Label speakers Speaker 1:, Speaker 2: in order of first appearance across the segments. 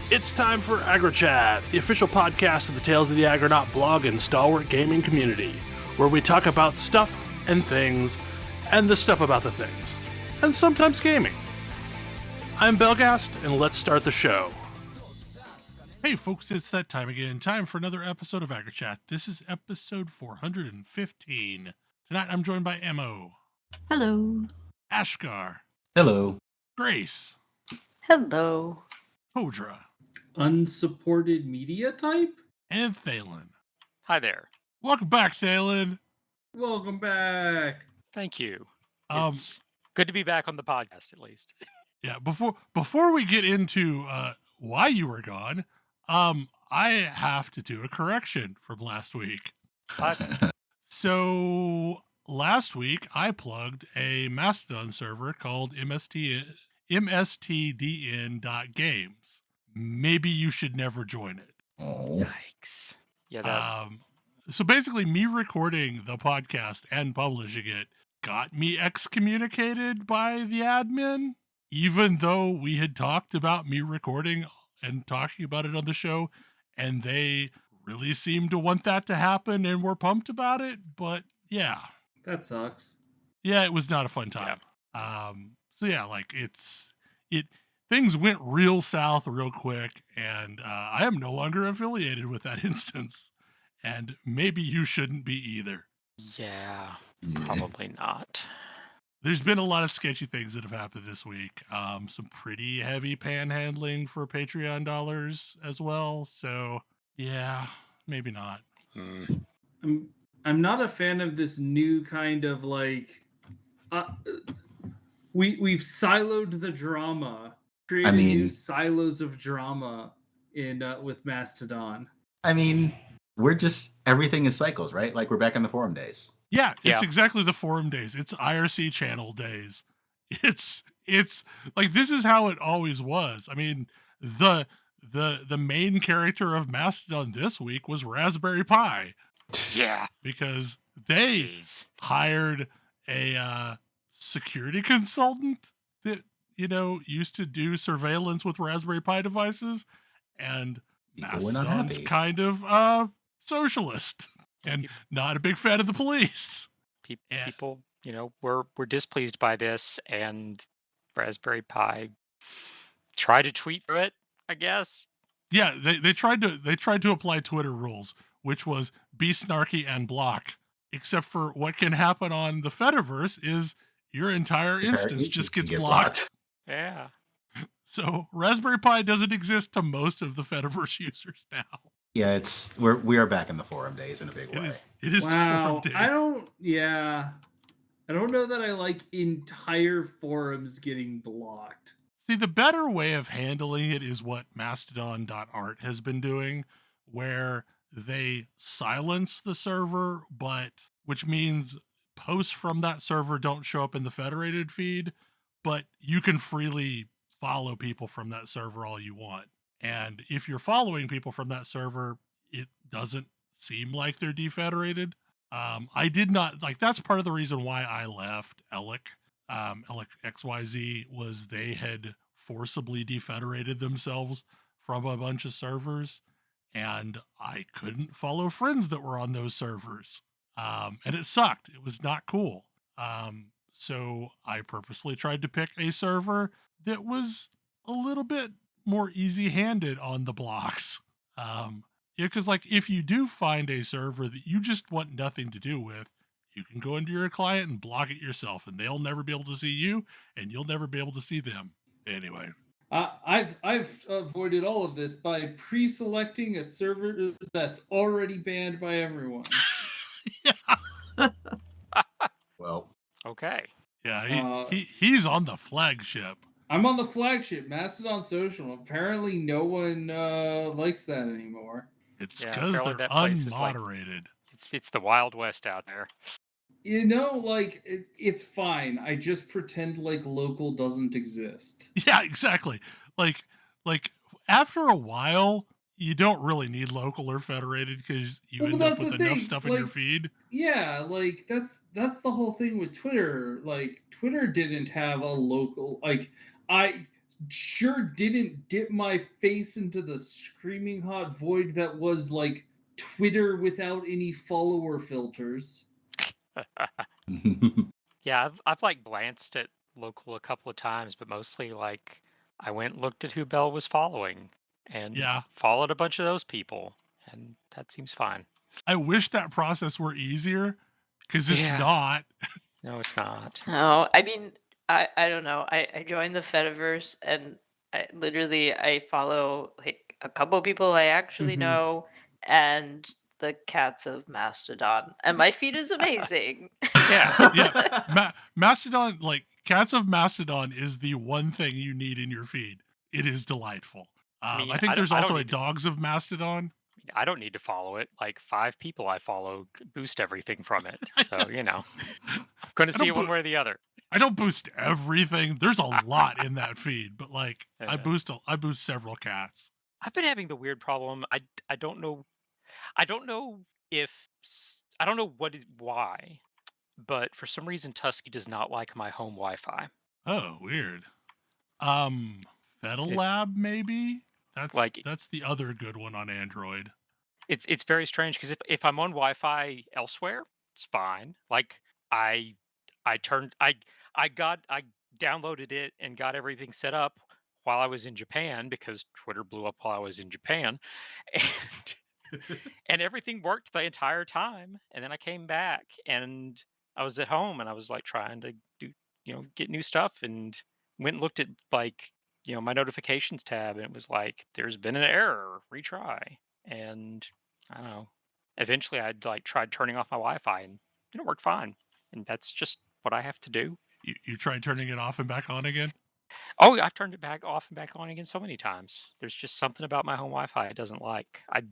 Speaker 1: It's time for AggroChat, the official podcast of the Tales of the Aggronaut blog and stalwart gaming community, where we talk about stuff and things, and the stuff about the things, and sometimes gaming. I'm Belghast, and let's start the show. Hey folks, it's that time again. Time for another episode of AggroChat. This is episode 415. Tonight I'm joined by Mo.
Speaker 2: Hello.
Speaker 1: Ashgar.
Speaker 3: Hello.
Speaker 1: Grace.
Speaker 2: Hello.
Speaker 1: Kodra.
Speaker 4: Unsupported media type?
Speaker 1: And Thalen.
Speaker 5: Hi there.
Speaker 1: Welcome back, Thalen.
Speaker 4: Welcome back.
Speaker 5: Thank you. It's good to be back on the podcast, at least.
Speaker 1: Yeah, before we get into why you were gone, I have to do a correction from last week.
Speaker 5: What?
Speaker 1: So last week I plugged a Mastodon server called Mstdn.games. Maybe you should never join it.
Speaker 3: Oh.
Speaker 5: Yikes. Yeah,
Speaker 1: So basically me recording the podcast and publishing it got me excommunicated by the admin, even though we had talked about me recording and talking about it on the show, and they really seemed to want that to happen and were pumped about it. But yeah.
Speaker 4: That sucks.
Speaker 1: Yeah, it was not a fun time. So yeah, like things went real south real quick, and I am no longer affiliated with that instance, and maybe you shouldn't be either.
Speaker 5: Yeah, probably not.
Speaker 1: There's been a lot of sketchy things that have happened this week. Some pretty heavy panhandling for Patreon dollars as well. So yeah, maybe not.
Speaker 4: I'm not a fan of this new kind of like we've siloed the drama, created new silos of drama in with Mastodon.
Speaker 3: I mean, everything is cycles, right? Like we're back in the forum days.
Speaker 1: Yeah, it's exactly the forum days. It's IRC channel days. It's like this is how it always was. I mean, the main character of Mastodon this week was Raspberry Pi.
Speaker 5: Yeah.
Speaker 1: Because they hired a security consultant that, used to do surveillance with Raspberry Pi devices, and Mastodon's kind of socialist and not a big fan of the police.
Speaker 5: People, were displeased by this, and Raspberry Pi tried to tweet through it, I guess.
Speaker 1: Yeah, they tried to apply Twitter rules, which was be snarky and block. Except for what can happen on the Fediverse is your entire instance just gets blocked.
Speaker 5: Yeah.
Speaker 1: So Raspberry Pi doesn't exist to most of the Fediverse users now.
Speaker 3: Yeah, we are back in the forum days in a big way.
Speaker 1: It is
Speaker 4: Wow.
Speaker 1: forum days.
Speaker 4: I don't know that I like entire forums getting blocked.
Speaker 1: See, the better way of handling it is what Mastodon.art has been doing, where they silence the server, which means posts from that server don't show up in the federated feed, but you can freely follow people from that server all you want. And if you're following people from that server, it doesn't seem like they're defederated. I did not that's part of the reason why I left Elec. Elec XYZ was they had forcibly defederated themselves from a bunch of servers, and I couldn't follow friends that were on those servers. And it sucked. It was not cool. So I purposely tried to pick a server that was a little bit more easy-handed on the blocks. Because if you do find a server that you just want nothing to do with, you can go into your client and block it yourself, and they'll never be able to see you, and you'll never be able to see them. Anyway.
Speaker 4: I've avoided all of this by pre-selecting a server that's already banned by everyone.
Speaker 1: Yeah.
Speaker 3: Well.
Speaker 5: Okay.
Speaker 1: Yeah, he's on the flagship.
Speaker 4: I'm on the flagship, Mastodon Social. Apparently no one likes that anymore.
Speaker 1: It's because they're unmoderated.
Speaker 5: It's the Wild West out there.
Speaker 4: It's fine. I just pretend like local doesn't exist.
Speaker 1: Yeah, exactly. Like after a while, you don't really need local or federated because you end up with enough stuff in your feed.
Speaker 4: Yeah, that's the whole thing with Twitter. Twitter didn't have a local sure didn't dip my face into the screaming hot void that was like Twitter without any follower filters.
Speaker 5: Yeah, I've like glanced at local a couple of times, but mostly like I went and looked at who Bell was following and
Speaker 1: Yeah.
Speaker 5: followed a bunch of those people, and that seems fine.
Speaker 1: I wish that process were easier, because it's
Speaker 5: Yeah.
Speaker 1: not.
Speaker 5: No, it's not.
Speaker 2: No, I mean, I don't know. I joined the Fediverse and I follow like a couple people I actually
Speaker 4: Mhm.
Speaker 2: know and the cats of Mastodon, and my feed is amazing.
Speaker 5: Yeah.
Speaker 1: Yeah. Mastodon, like Cats of Mastodon, is the one thing you need in your feed. It is delightful.
Speaker 5: I mean,
Speaker 1: I think there's
Speaker 5: I don't
Speaker 1: also a
Speaker 5: need to,
Speaker 1: Dogs of Mastodon.
Speaker 5: I don't need to follow it. Like 5 people I follow boost everything from it. So, you know, I'm going to
Speaker 1: I
Speaker 5: see
Speaker 1: don't
Speaker 5: it one
Speaker 1: bo-
Speaker 5: way or the other.
Speaker 1: I don't boost everything. There's a lot in that feed, but like I
Speaker 5: Yeah.
Speaker 1: boost several cats.
Speaker 5: I've been having the weird problem. I don't know. I don't know if I don't know why, but for some reason Tusky does not like my home Wi-Fi.
Speaker 1: Oh, weird. Fedal
Speaker 5: It's
Speaker 1: Lab maybe?
Speaker 5: like
Speaker 1: That's the other good one on Android.
Speaker 5: it's very strange because if I'm on Wi-Fi elsewhere, it's fine. Like I I turned I downloaded it and got everything set up while I was in Japan because Twitter blew up while I was in Japan, and and everything worked the entire time. And then I came back and I was at home and I was like trying to do, get new stuff, and went and looked at like, my notifications tab, and it was like, there's been an error, retry. And I don't know. Eventually I'd like tried turning off my Wi-Fi and it worked fine. And that's just what I have to do.
Speaker 1: You tried turning it off and back on again?
Speaker 5: Oh, I've turned it back off and back on again so many times. There's just something about my home Wi-Fi it doesn't like. At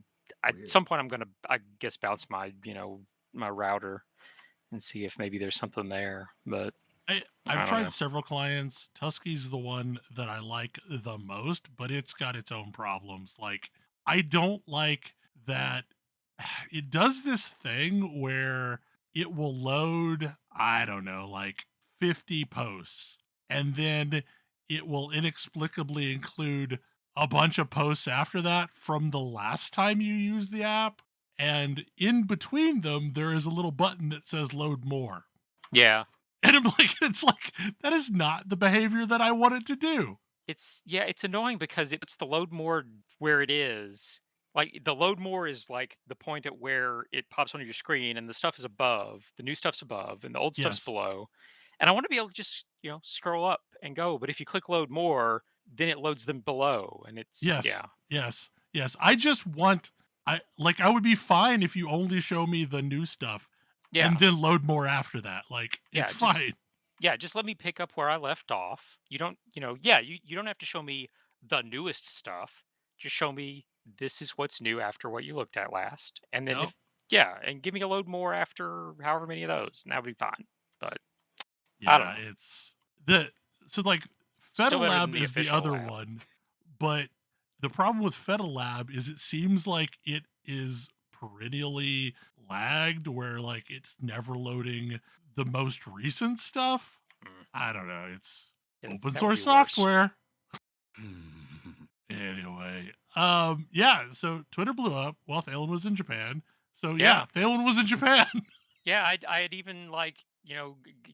Speaker 3: Weird.
Speaker 5: some point I'm gonna, I guess, bounce my, my router and see if maybe there's something there. But
Speaker 1: I've
Speaker 5: I don't know.
Speaker 1: tried several clients. Tusky's the one that I like the most, but it's got its own problems. Like, I don't like that it does this thing where it will load, I don't know, like 50 posts, and then it will inexplicably include a bunch of posts after that from the last time you used the app. And in between them, there is a little button that says load more.
Speaker 5: Yeah.
Speaker 1: And I'm like, it's like, that is not the behavior that I want it to do.
Speaker 5: It's annoying because it puts the load more where it is. Like the load more is like the point at where it pops on your screen and the stuff is above, the new stuff's above and the old stuff's
Speaker 1: Yes.
Speaker 5: below. And I want to be able to just, scroll up and go. But if you click load more, then it loads them below. And it's
Speaker 1: Yes. I just want, I would be fine if you only show me the new stuff and then load more after that. Like, it's fine.
Speaker 5: Just let me pick up where I left off. You don't, you don't have to show me the newest stuff. Just show me this is what's new after what you looked at last. And then and give me a load more after however many of those, and that would be fine. But I don't know.
Speaker 1: It's so like
Speaker 5: Still
Speaker 1: Fedal
Speaker 5: better than
Speaker 1: Lab
Speaker 5: the
Speaker 1: is the
Speaker 5: official
Speaker 1: other
Speaker 5: lab.
Speaker 1: one, but the problem with Fedal Lab is it seems like it is perennially lagged, where like it's never loading the most recent stuff. I don't know. It's open source software. Anyway, so Twitter blew up while Thalen was in Japan. So Thalen was in Japan.
Speaker 5: Yeah, I had even like,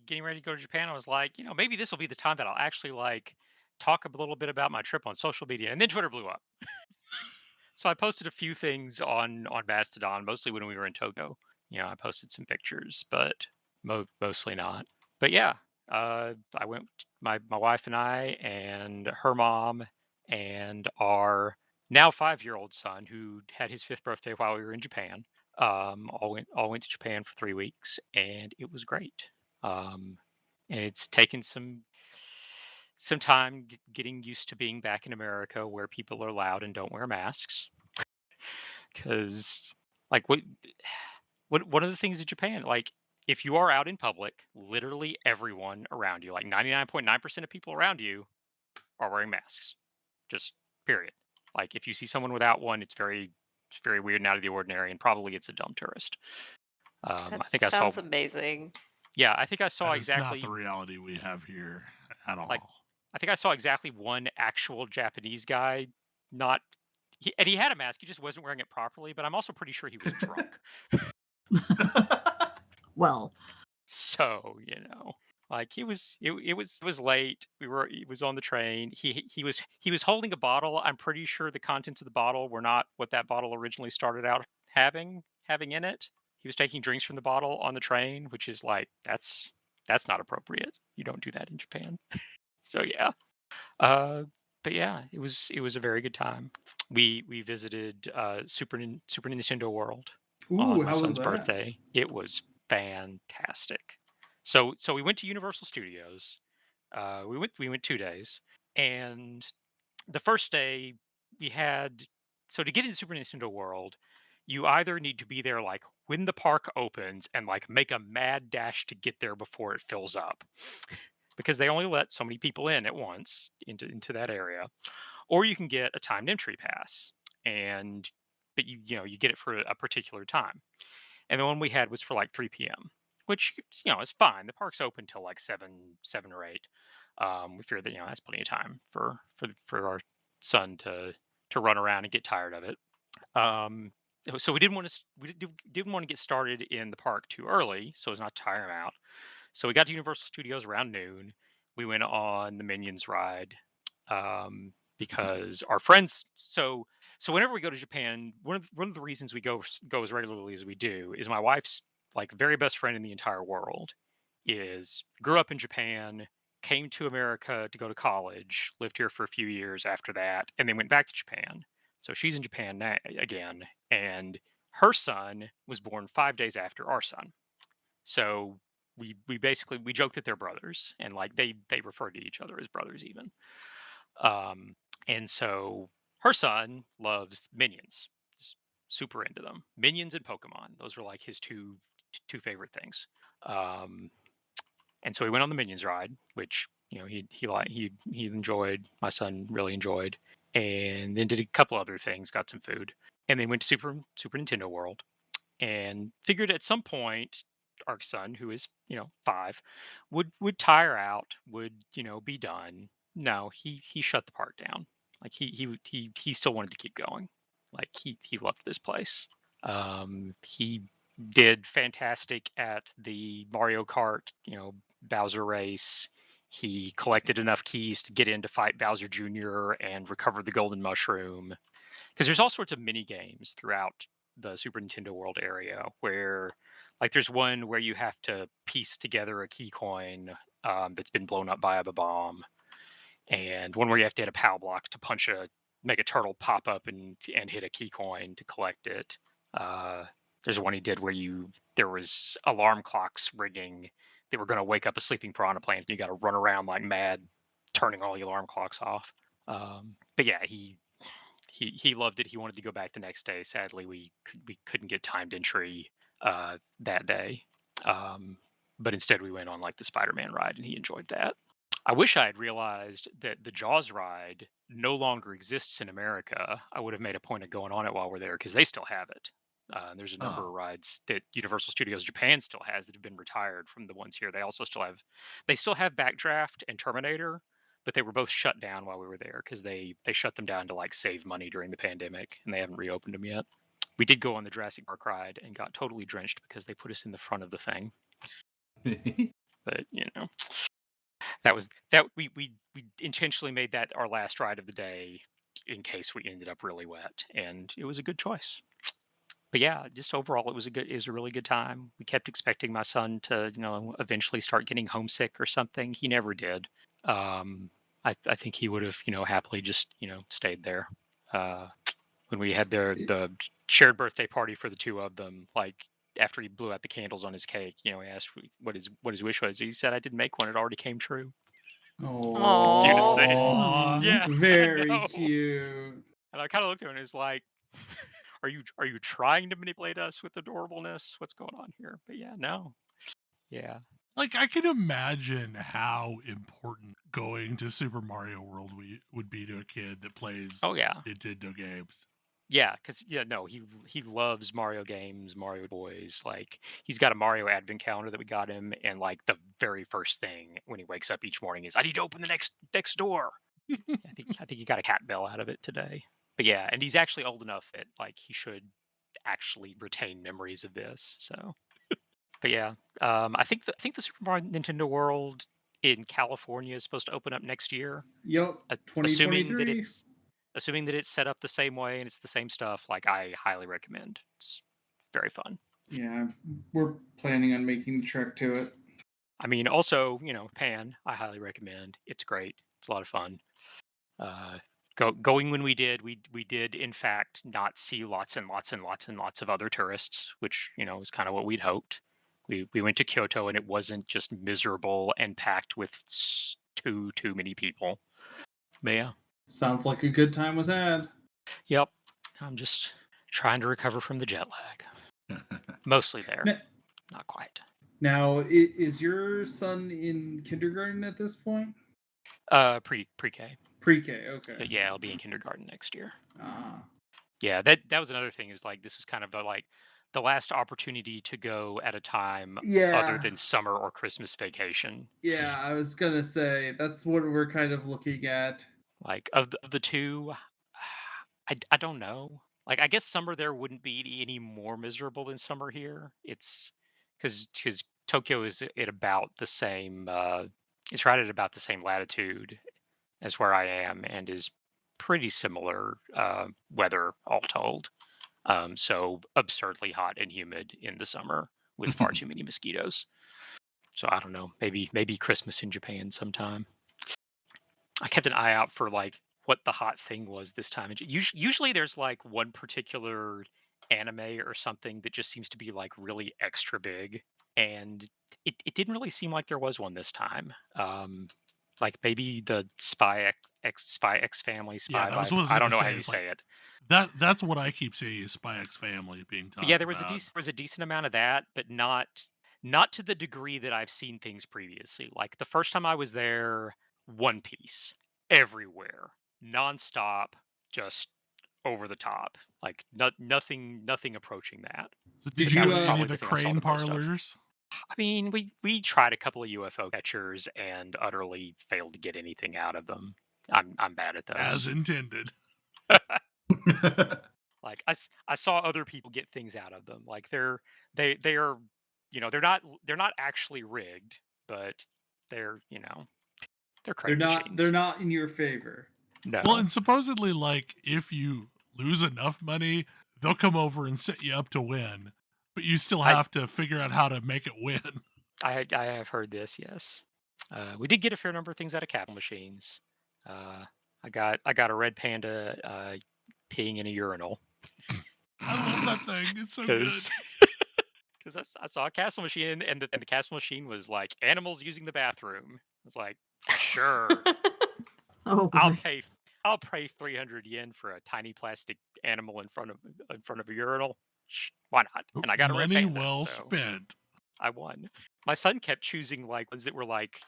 Speaker 5: getting ready to go to Japan, I was like, maybe this will be the time that I'll actually like talk a little bit about my trip on social media. And then Twitter blew up. So I posted a few things on Mastodon, mostly when we were in Tokyo. I posted some pictures, but mostly not. But yeah, I went, my wife and I and her mom and our now 5-year-old son, who had his 5th birthday while we were in Japan. All went to Japan for 3 weeks, and it was great. And it's taken some time getting used to being back in America, where people are loud and don't wear masks. Because, like, what one of the things in Japan, like, if you are out in public, literally everyone around you, like 99.9% of people around you, are wearing masks. Just period. Like, if you see someone without one, it's very weird and out of the ordinary, and probably it's a dumb tourist.
Speaker 2: That
Speaker 5: I think
Speaker 2: sounds amazing.
Speaker 5: Yeah, I think I saw
Speaker 1: That is
Speaker 5: exactly
Speaker 1: not the reality we have here at all.
Speaker 5: Like, I think I saw exactly one actual Japanese guy, and he had a mask. He just wasn't wearing it properly. But I'm also pretty sure he was drunk.
Speaker 6: Well,
Speaker 5: So like it was late. He was on the train. He was holding a bottle. I'm pretty sure the contents of the bottle were not what that bottle originally started out having in it. He was taking drinks from the bottle on the train, which is like that's not appropriate. You don't do that in Japan. So yeah. But yeah, it was a very good time. We visited Super Nintendo World on
Speaker 4: Ooh,
Speaker 5: my
Speaker 4: how was
Speaker 5: son's
Speaker 4: that?
Speaker 5: birthday. It was fantastic. So we went to Universal Studios. We went 2 days, and the first day we had so to get into Super Nintendo World, you either need to be there like when the park opens and like make a mad dash to get there before it fills up, because they only let so many people in at once into that area, or you can get a timed entry pass, and but you get it for a particular time. And the one we had was for like 3 p.m., which is fine. The park's open till like 7 or 8. We figured that that's plenty of time for our son to run around and get tired of it. So we didn't want to get started in the park too early, so as not to tire him out. So we got to Universal Studios around noon. We went on the Minions ride, because our friends. So whenever we go to Japan, one of the reasons we go as regularly as we do is my wife's like very best friend in the entire world is grew up in Japan, came to America to go to college, lived here for a few years after that, and then went back to Japan. So she's in Japan again, and her son was born 5 days after our son. So we basically we joke that they're brothers, and like they refer to each other as brothers even. Um, and so her son loves Minions, just super into them. Minions and Pokemon, those were like his two favorite things. Um, and so he went on the Minions ride, which he enjoyed. My son really enjoyed, and then did a couple other things, got some food, and then went to Super Nintendo World, and figured at some point our son, who is 5, would tire out, would be done. No, he shut the park down. Like he still wanted to keep going. Like he loved this place. He did fantastic at the Mario Kart, Bowser race. He collected enough keys to get in to fight Bowser Jr. and recover the golden mushroom, because there's all sorts of mini games throughout the Super Nintendo World area where, like, there's one where you have to piece together a key coin that's been blown up by a bomb, and one where you have to hit a POW block to make a turtle pop up and hit a key coin to collect it. There's one he did where there was alarm clocks ringing that were going to wake up a sleeping piranha plant, and you got to run around like mad, turning all the alarm clocks off. But yeah, he loved it. He wanted to go back the next day. Sadly, we couldn't get timed entry that day, but instead we went on like the Spider-Man ride, and he enjoyed that. I wish I had realized that the Jaws ride no longer exists in America. I would have made a point of going on it while we're there, because they still have it. There's a number of rides that Universal Studios Japan still has that have been retired from the ones here. They still have Backdraft and Terminator, but they were both shut down while we were there because they shut them down to like save money during the pandemic, and they haven't reopened them yet. We did go on the Jurassic Park ride and got totally drenched because they put us in the front of the thing. But we intentionally made that our last ride of the day in case we ended up really wet, and it was a good choice. But yeah, just overall it was a really good time. We kept expecting my son to eventually start getting homesick or something. He never did. I think he would have happily just stayed there. When we had the shared birthday party for the two of them, like after he blew out the candles on his cake, he asked what his wish was. He said, "I didn't make one; it already came true." It's the cutest thing.
Speaker 1: Aw.
Speaker 5: Yeah,
Speaker 4: Very
Speaker 5: I know.
Speaker 4: cute.
Speaker 5: And I kind of looked at him and was like, "Are you trying to manipulate us with adorableness? What's going on here?" But yeah, no, yeah,
Speaker 1: Like, I can imagine how important going to Super Mario World would be to a kid that plays
Speaker 5: oh yeah,
Speaker 1: Nintendo games.
Speaker 5: Yeah, because he loves Mario games, Mario toys. Like he's got a Mario advent calendar that we got him, and like the very first thing when he wakes up each morning is, "I need to open the next door." I think he got a cat bell out of it today. But yeah, and he's actually old enough that like he should actually retain memories of this. So, but yeah, I think the Super Mario Nintendo World in California is supposed to open up next year.
Speaker 4: Yep,
Speaker 5: Assuming that
Speaker 4: 2023.
Speaker 5: it's set up the same way and it's the same stuff, like I highly recommend. It's very fun.
Speaker 4: Yeah, we're planning on making the trek to it.
Speaker 5: I mean, also, Pan, I highly recommend. It's great. It's a lot of fun. Going when we did in fact not see lots and lots and lots and lots of other tourists, which is kind of what we'd hoped. We went to Kyoto and it wasn't just miserable and packed with too many people. But yeah.
Speaker 4: Sounds like a good time was had.
Speaker 5: Yep. I'm just trying to recover from the jet lag. Mostly there. Not quite.
Speaker 4: Now, is your son in kindergarten at this point?
Speaker 5: Pre-K.
Speaker 4: Pre-K, okay.
Speaker 5: But yeah, I'll be in kindergarten next year.
Speaker 4: Ah.
Speaker 5: Yeah, that was another thing, is like this was kind of the last opportunity to go at a time other than summer or Christmas vacation.
Speaker 4: Yeah, I was gonna say that's what we're kind of looking at.
Speaker 5: Like of the two, I don't know. Like I guess summer there wouldn't be any more miserable than summer here. It's because Tokyo is at about the same. It's right at about the same latitude as where I am, and is pretty similar weather all told. So absurdly hot and humid in the summer with far too many mosquitoes. So I don't know. Maybe Christmas in Japan sometime. I kept an eye out for like what the hot thing was this time. Usually there's like one particular anime or something that just seems to be like really extra big, and it didn't really seem like there was one this time. Like maybe the Spy X Family,
Speaker 1: Yeah, that was what I was
Speaker 5: I
Speaker 1: gonna
Speaker 5: don't know how
Speaker 1: say.
Speaker 5: you
Speaker 1: It's
Speaker 5: say
Speaker 1: like
Speaker 5: it.
Speaker 1: that's what I keep seeing is Spy X Family being talked
Speaker 5: But yeah, there
Speaker 1: about.
Speaker 5: was a decent amount of that, but not to the degree that I've seen things previously. Like the first time I was there, One Piece everywhere, nonstop, just over the top. Like nothing approaching that.
Speaker 1: So
Speaker 4: Did
Speaker 1: did
Speaker 4: you,
Speaker 1: you
Speaker 5: Was
Speaker 1: go to any
Speaker 5: probably
Speaker 1: of the
Speaker 5: the thing I saw
Speaker 1: crane
Speaker 5: the most of.
Speaker 1: parlors?
Speaker 5: I mean, we tried a couple of UFO catchers and utterly failed to get anything out of them. I'm bad at those.
Speaker 1: As intended.
Speaker 5: Like I saw other people get things out of them. Like they are they're not actually rigged, but they're they're crane machines.
Speaker 4: They're not in your favor.
Speaker 5: No.
Speaker 1: Well, and supposedly, like, if you lose enough money, they'll come over and set you up to win, but you still have to figure out how to make it win.
Speaker 5: I have heard this. Yes, we did get a fair number of things out of capital machines. I got a red panda peeing in a urinal.
Speaker 1: I love that thing. It's so good.
Speaker 5: Because I saw a castle machine, and the castle machine was like animals using the bathroom. I was like, sure.
Speaker 6: Oh,
Speaker 5: I'll pay 300 yen for a tiny plastic animal in front of a urinal. Why not? And I got a red
Speaker 1: Money
Speaker 5: panda,
Speaker 1: well
Speaker 5: so
Speaker 1: spent.
Speaker 5: I won. My son kept choosing like ones that were like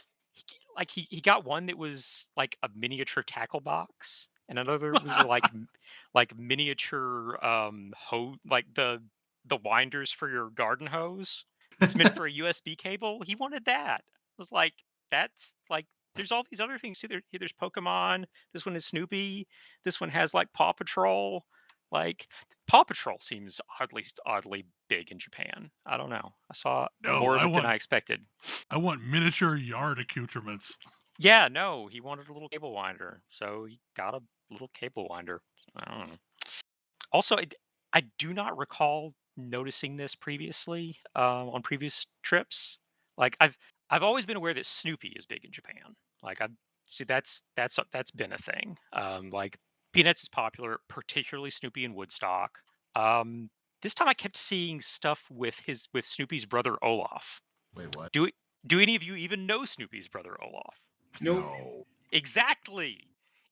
Speaker 5: he got one that was like a miniature tackle box, and another was like miniature hose, like the winders for your garden hose. It's meant for a USB cable. He wanted that. I was like, that's like there's all these other things too. There's Pokemon. This one is Snoopy. This one has like Paw Patrol. Like Paw Patrol seems oddly big in Japan. I don't know. I saw more of it than I expected.
Speaker 1: I want miniature yard accoutrements.
Speaker 5: Yeah, no, he wanted a little cable winder, so he got a little cable winder. I don't know. Also, I do not recall noticing this previously on previous trips. Like I've always been aware that Snoopy is big in Japan. Like I see that's been a thing. Like Peanuts is popular, particularly Snoopy in Woodstock. This time I kept seeing stuff with Snoopy's brother Olaf.
Speaker 3: Wait, what?
Speaker 5: Do any of you even know Snoopy's brother Olaf?
Speaker 4: Nope.
Speaker 3: No.
Speaker 5: Exactly.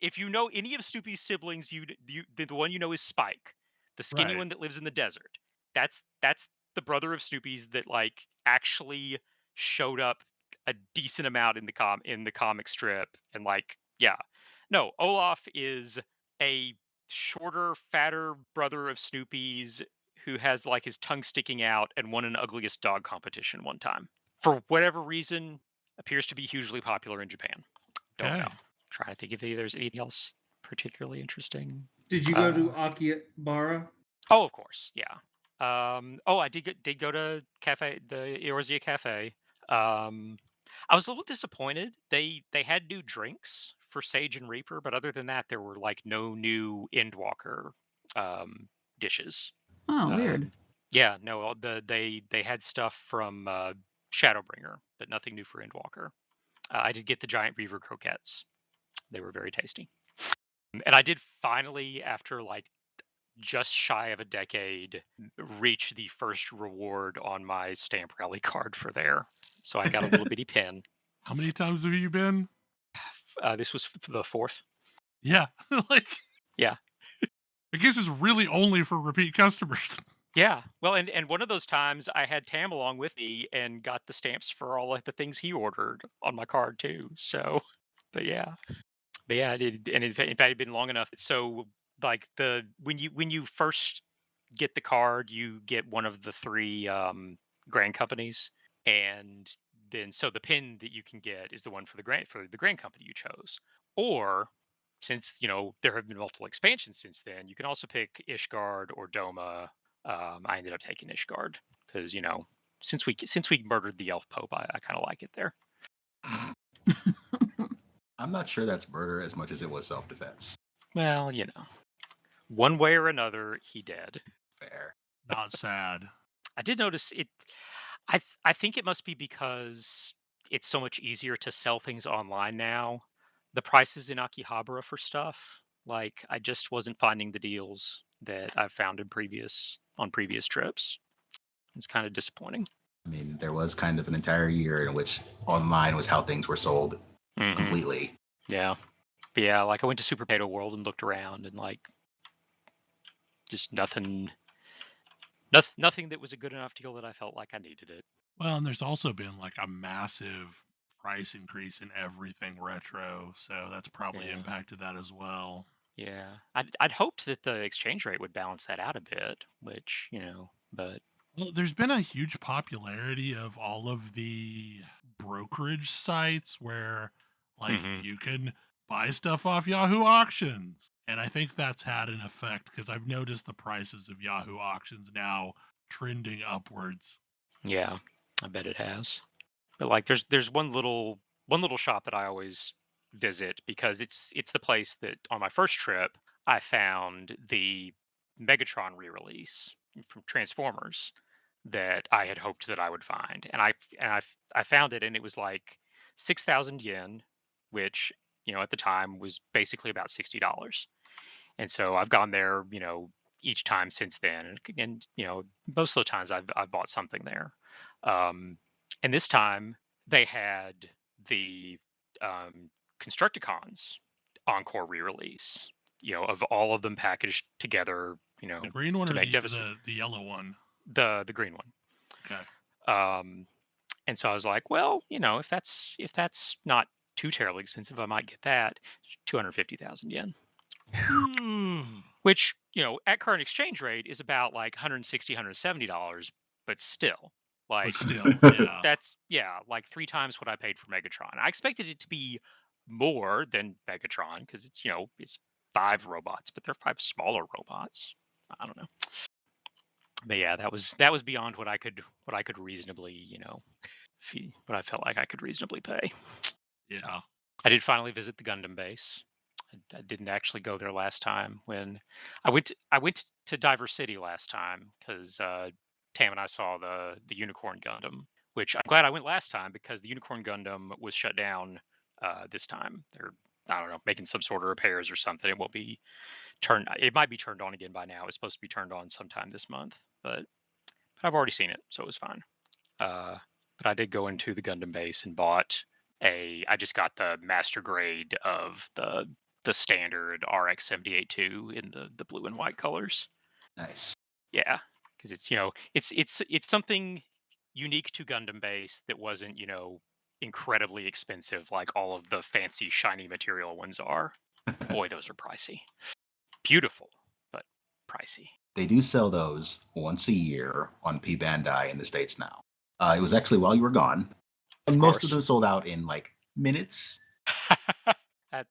Speaker 5: If you know any of Snoopy's siblings, the one you know is Spike, the skinny one that lives in the desert. That's the brother of Snoopy's that like actually showed up a decent amount in the comic strip, and like yeah, no, Olaf is a shorter, fatter brother of Snoopy's who has like his tongue sticking out and won an ugliest dog competition one time. For whatever reason, appears to be hugely popular in Japan. Don't know.
Speaker 1: Okay.
Speaker 5: Trying to think if there's anything else particularly interesting.
Speaker 4: Did you go to Akihabara?
Speaker 5: Oh, of course, yeah. I did go to the Eorzea Cafe. I was a little disappointed. They had new drinks for Sage and Reaper, but other than that, there were like no new Endwalker dishes.
Speaker 6: Oh, weird.
Speaker 5: Yeah, no, they had stuff from Shadowbringer, but nothing new for Endwalker. I did get the giant beaver croquettes. They were very tasty. And I did finally, after like just shy of a decade, reach the first reward on my stamp rally card for there. So I got a little bitty pin.
Speaker 1: How many times have you been?
Speaker 5: This was the fourth.
Speaker 1: Yeah. Like,
Speaker 5: Yeah.
Speaker 1: I guess it's really only for repeat customers.
Speaker 5: Yeah. Well, and one of those times I had Tam along with me and got the stamps for all of the things he ordered on my card too. So, but yeah, I did. And in fact, it had been long enough. So like when you first get the card, you get one of the three grand companies, and then so the pin that you can get is the one for the grand company you chose. Or since there have been multiple expansions since then, you can also pick Ishgard or Doma. I ended up taking Ishgard because since we murdered the elf pope, I kind of like it there.
Speaker 3: I'm not sure that's murder as much as it was self-defense.
Speaker 5: Well, one way or another, he dead.
Speaker 3: Fair.
Speaker 1: Not sad.
Speaker 5: I did notice it. I think it must be because it's so much easier to sell things online now. The prices in Akihabara for stuff, like I just wasn't finding the deals that I've found on previous trips. It's kind of disappointing.
Speaker 3: I mean, there was kind of an entire year in which online was how things were sold completely.
Speaker 5: Yeah. But yeah, like I went to Super Potato World and looked around and like just nothing that was a good enough deal that I felt like I needed it.
Speaker 1: Well, and there's also been like a massive price increase in everything retro, so that's probably
Speaker 5: Yeah.
Speaker 1: impacted that as well.
Speaker 5: Yeah. I'd hoped that the exchange rate would balance that out a bit, which, but
Speaker 1: Well, there's been a huge popularity of all of the brokerage sites where like you can buy stuff off Yahoo auctions. And I think that's had an effect because I've noticed the prices of Yahoo auctions now trending upwards.
Speaker 5: yeah, I bet it has. But like there's one little shop that I always visit because it's the place that on my first trip I found the Megatron re-release from Transformers that I had hoped that I would find, and I found it, and it was like 6,000 yen, which at the time was basically about $60. And so I've gone there each time since then, and most of the times I've bought something there. And this time they had the Constructicons Encore re-release, of all of them packaged together,
Speaker 1: The green one
Speaker 5: to
Speaker 1: or
Speaker 5: make
Speaker 1: the,
Speaker 5: Devastator.
Speaker 1: the yellow one?
Speaker 5: The green one.
Speaker 1: Okay.
Speaker 5: And so I was like, well, if that's not too terribly expensive, I might get that. 250,000 yen. Which, at current exchange rate is about like $160, $170, but still. Like
Speaker 1: yeah.
Speaker 5: That's like 3 times what I paid for Megatron. I expected it to be more than Megatron because it's it's 5 robots, but they're 5 smaller robots. I don't know. But yeah, that was beyond what I could reasonably, what I felt like I could reasonably pay.
Speaker 1: Yeah.
Speaker 5: I did finally visit the Gundam base. I didn't actually go there last time. When I went to Diver City last time because Tam and I saw the Unicorn Gundam, which I'm glad I went last time because the Unicorn Gundam was shut down this time. They're, I don't know, making some sort of repairs or something. It won't be turned. It might be turned on again by now. It's supposed to be turned on sometime this month, but I've already seen it, so it was fine. But I did go into the Gundam base and bought I just got the master grade of the standard RX-78-2 in the blue and white colors.
Speaker 3: Nice.
Speaker 5: Yeah, because it's something unique to Gundam base that wasn't incredibly expensive like all of the fancy shiny material ones are. Boy, those are pricey. beautiful, but pricey.
Speaker 3: They do sell those once a year on P Bandai in the States now. It was actually while you were gone, and most of them sold out in like minutes.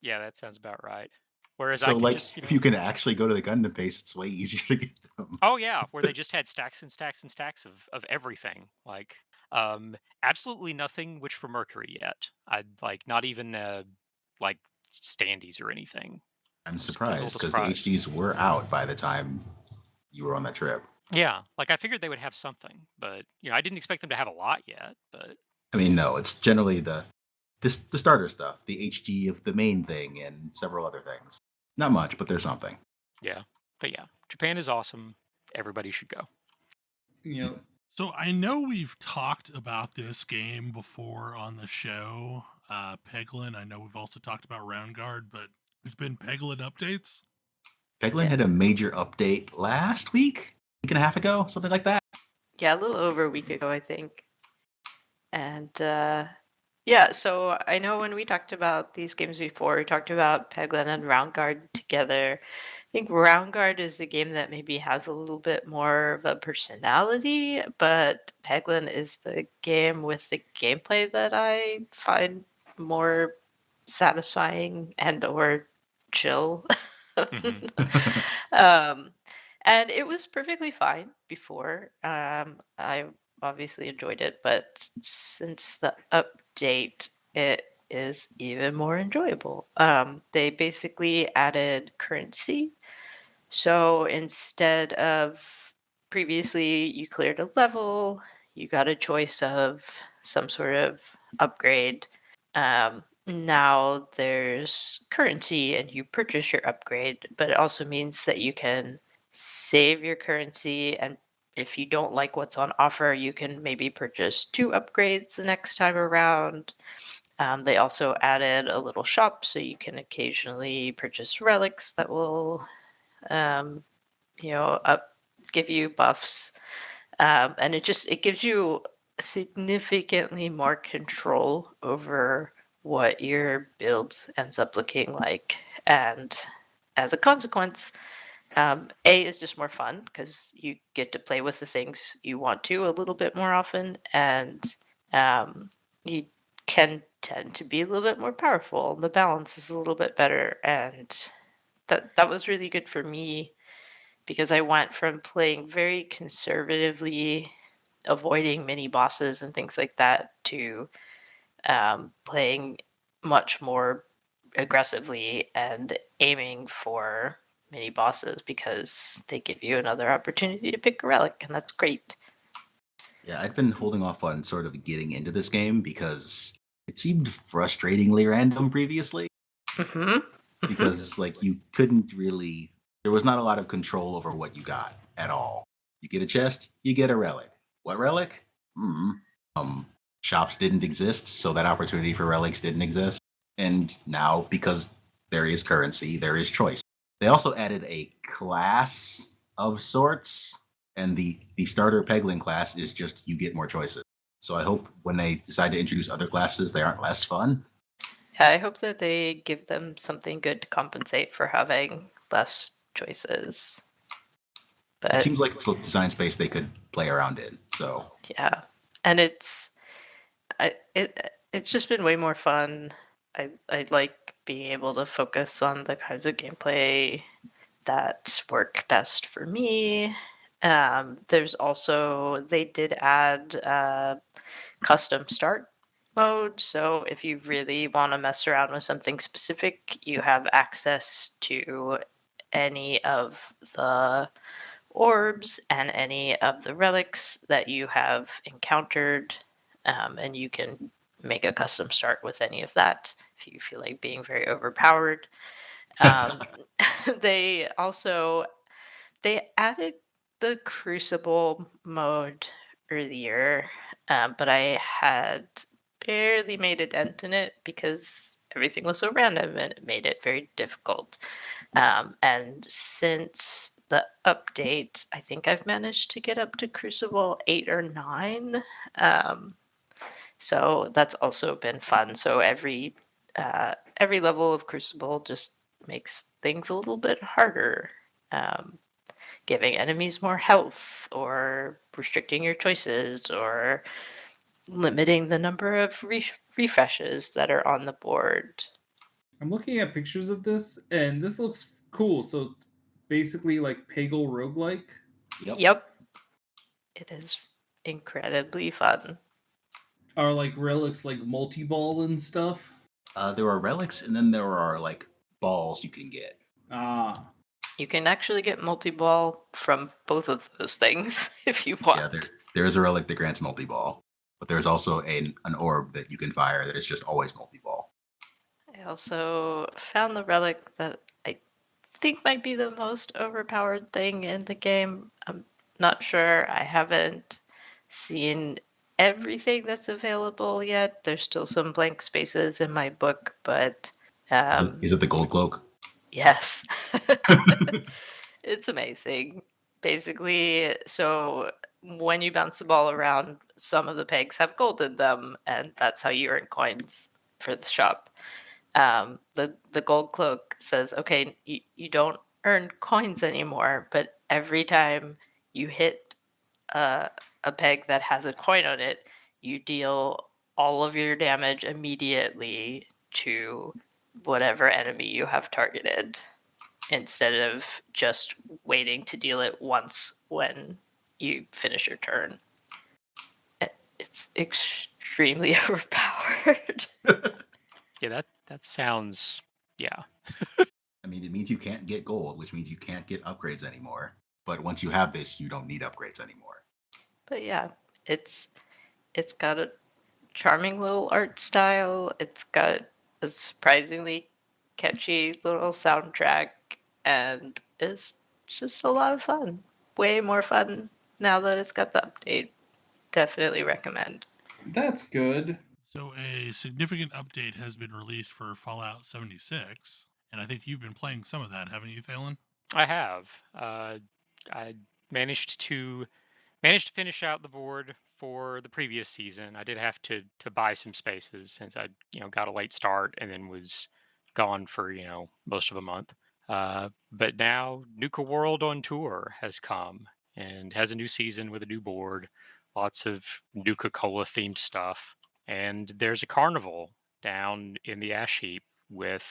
Speaker 5: Yeah, that sounds about right. Whereas I
Speaker 3: So,
Speaker 5: could
Speaker 3: like,
Speaker 5: just,
Speaker 3: if you can actually go to the Gundam base, it's way easier to get them.
Speaker 5: Oh yeah, where they just had stacks and stacks and stacks of everything. Like, absolutely nothing Witch for Mercury yet. I'd like not even like standees or anything.
Speaker 3: I'm
Speaker 5: I was a
Speaker 3: surprised
Speaker 5: little
Speaker 3: because the
Speaker 5: surprised.
Speaker 3: HDs were out by the time you were on that trip.
Speaker 5: Yeah, like I figured they would have something, but I didn't expect them to have a lot yet. But
Speaker 3: I mean, no, it's generally the starter stuff, the HG of the main thing, and several other things. Not much, but there's something.
Speaker 5: yeah, Japan is awesome. Everybody should go.
Speaker 4: Yep.
Speaker 1: So I know we've talked about this game before on the show, Peglin. I know we've also talked about Round Guard, but there's been Peglin updates.
Speaker 3: Peglin had a major update last week and a half ago, something like that.
Speaker 2: Yeah, a little over a week ago, I think. And yeah, so I know when we talked about these games before, we talked about Peglin and Round Guard together. I think Round Guard is the game that maybe has a little bit more of a personality, but Peglin is the game with the gameplay that I find more satisfying and or chill. um, and it was perfectly fine before. I obviously enjoyed it, but since the update, it is even more enjoyable. They basically added currency. So instead of previously you cleared a level, you got a choice of some sort of upgrade. Now there's currency and you purchase your upgrade, but it also means that you can save your currency, and if you don't like what's on offer, you can maybe purchase 2 upgrades the next time around. They also added a little shop so you can occasionally purchase relics that will give you buffs, and it gives you significantly more control over what your build ends up looking like, and as a consequence, A is just more fun because you get to play with the things you want to a little bit more often, and you can tend to be a little bit more powerful. The balance is a little bit better, and that was really good for me because I went from playing very conservatively, avoiding mini bosses and things like that, to playing much more aggressively and aiming for mini bosses because they give you another opportunity to pick a relic, and that's great.
Speaker 3: Yeah, I'd been holding off on sort of getting into this game because it seemed frustratingly random previously.
Speaker 2: Mm-hmm.
Speaker 3: Because like you couldn't really, there was not a lot of control over what you got at all. You get a chest, you get a relic. What relic? Shops didn't exist, so that opportunity for relics didn't exist. And now, because there is currency, there is choice. They also added a class of sorts, and the starter Peglin class is just you get more choices. So I hope when they decide to introduce other classes, they aren't less fun.
Speaker 2: Yeah, I hope that they give them something good to compensate for having less choices. But
Speaker 3: it seems like it's a design space they could play around in. So
Speaker 2: yeah, and it's just been way more fun. I like being able to focus on the kinds of gameplay that work best for me. There's also, they did add custom start mode, so if you really want to mess around with something specific, you have access to any of the orbs and any of the relics that you have encountered, and you can make a custom start with any of that if you feel like being very overpowered. They added the Crucible mode earlier, but I had barely made a dent in it because everything was so random and it made it very difficult. And since the update, I think I've managed to get up to Crucible 8 or 9. So that's also been fun. So every level of Crucible just makes things a little bit harder, giving enemies more health, or restricting your choices, or limiting the number of refreshes that are on the board.
Speaker 4: I'm looking at pictures of this, and this looks cool. So it's basically like Peggle roguelike.
Speaker 2: Yep. It is incredibly fun.
Speaker 4: Are like relics like multi-ball and stuff?
Speaker 3: There are relics, and then there are like balls you can get.
Speaker 4: Ah.
Speaker 2: You can actually get multi-ball from both of those things if you want.
Speaker 3: Yeah, there is a relic that grants multi-ball, but there's also an orb that you can fire that is just always multi-ball.
Speaker 2: I also found the relic that I think might be the most overpowered thing in the game. I'm not sure. I haven't seen everything that's available yet. There's still some blank spaces in my book, but
Speaker 3: Is it the gold cloak?
Speaker 2: yes. It's amazing. Basically, so when you bounce the ball around, some of the pegs have gold in them, and that's how you earn coins for the shop. The gold cloak says, okay, you don't earn coins anymore, but every time you hit a peg that has a coin on it, you deal all of your damage immediately to whatever enemy you have targeted, instead of just waiting to deal it once when you finish your turn. It's extremely overpowered.
Speaker 5: Yeah, that sounds, yeah.
Speaker 3: I mean, it means you can't get gold, which means you can't get upgrades anymore. But once you have this, you don't need upgrades anymore.
Speaker 2: But yeah, it's got a charming little art style. It's got a surprisingly catchy little soundtrack, and it's just a lot of fun. Way more fun now that it's got the update. Definitely recommend.
Speaker 4: That's good.
Speaker 1: So a significant update has been released for Fallout 76, and I think you've been playing some of that, haven't you, Thalen?
Speaker 5: I have. I managed to finish out the board for the previous season. I did have to buy some spaces since I got a late start and then was gone for most of a month. But now Nuka World on Tour has come and has a new season with a new board, lots of Nuka Cola themed stuff, and there's a carnival down in the ash heap with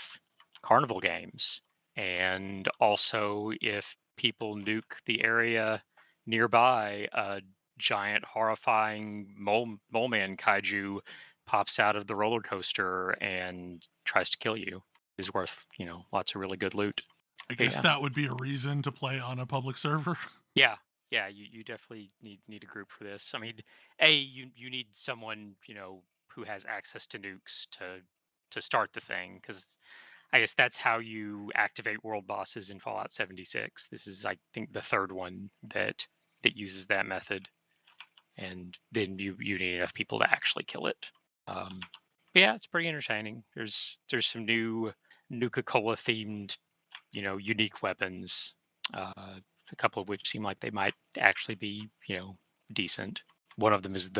Speaker 5: carnival games. And also, if people nuke the area nearby, a giant, horrifying mole man kaiju pops out of the roller coaster and tries to kill you. Is worth lots of really good loot.
Speaker 1: I guess
Speaker 5: Yeah.
Speaker 1: that would be a reason to play on a public server.
Speaker 5: Yeah, you definitely need a group for this. I mean, you need someone who has access to nukes to start the thing, because I guess that's how you activate world bosses in Fallout 76. This is, I think, the third one that uses that method, and then you need enough people to actually kill it. Yeah, it's pretty entertaining. There's some new Nuka Cola themed, unique weapons. A couple of which seem like they might actually be, decent. One of them is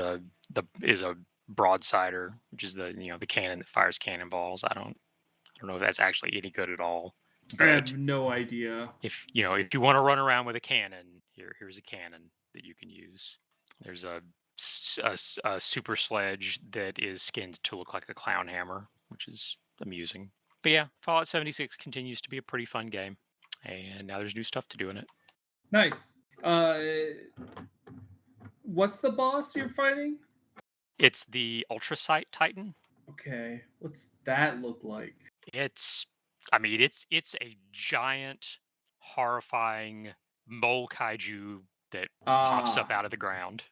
Speaker 5: is a broadsider, which is the cannon that fires cannonballs. I don't know if that's actually any good at all.
Speaker 4: I
Speaker 5: But
Speaker 4: have no idea.
Speaker 5: if if you want to run around with a cannon, here's a cannon that you can use. There's a super sledge that is skinned to look like a clown hammer, which is amusing. But yeah, Fallout 76 continues to be a pretty fun game, and now there's new stuff to do in it.
Speaker 4: Nice. What's the boss you're fighting?
Speaker 5: It's the Ultrasight Titan.
Speaker 4: Okay. What's that look like?
Speaker 5: It's a giant, horrifying mole kaiju that pops up out of the ground.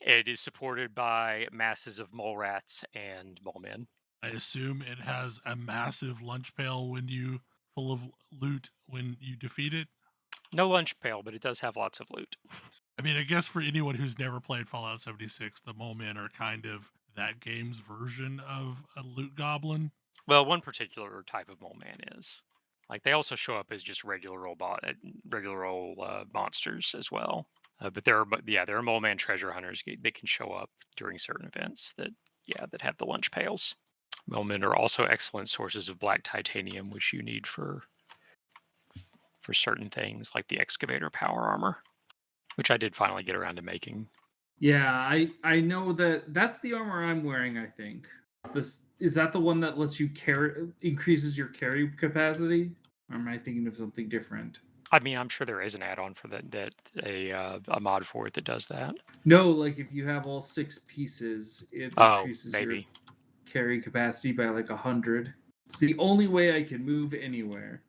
Speaker 5: It is supported by masses of mole rats and mole men.
Speaker 1: I assume it has a massive lunch pail full of loot when you defeat it.
Speaker 5: No lunch pail, but it does have lots of loot.
Speaker 1: I mean, I guess for anyone who's never played Fallout 76, the mole men are kind of that game's version of a loot goblin.
Speaker 5: Well, one particular type of mole man is. Like, they also show up as just regular old monsters as well. But there are mole man treasure hunters that can show up during certain events that have the lunch pails. Mole men are also excellent sources of black titanium, which you need for for certain things, like the excavator power armor, which I did finally get around to making.
Speaker 4: Yeah, I know that's the armor I'm wearing, I think. Is that the one that lets you increases your carry capacity? Or am I thinking of something different?
Speaker 5: I mean, I'm sure there is an add-on for that a mod for it that does that.
Speaker 4: No, like if you have all 6 pieces, it increases your
Speaker 5: Maybe.
Speaker 4: carry capacity by like 100. It's the only way I can move anywhere.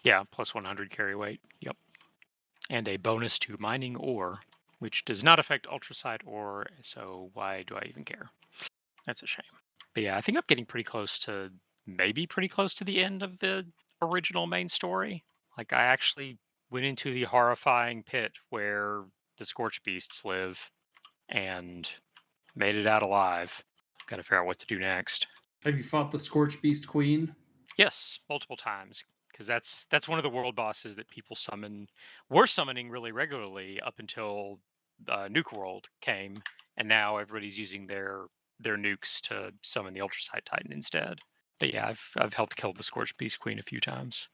Speaker 5: Yeah, plus 100 carry weight. Yep. And a bonus to mining ore, which does not affect ultrasite ore, so why do I even care? That's a shame. But yeah, I think I'm getting pretty close to the end of the original main story. Like, I actually went into the horrifying pit where the Scorch Beasts live and made it out alive. Got to figure out what to do next.
Speaker 4: Have you fought the Scorch Beast Queen?
Speaker 5: Yes, multiple times, because that's one of the world bosses that people were summoning really regularly up until Nuka World came, and now everybody's using their nukes to summon the Ultrasite Titan instead. But yeah, I've helped kill the Scorched Beast Queen a few times.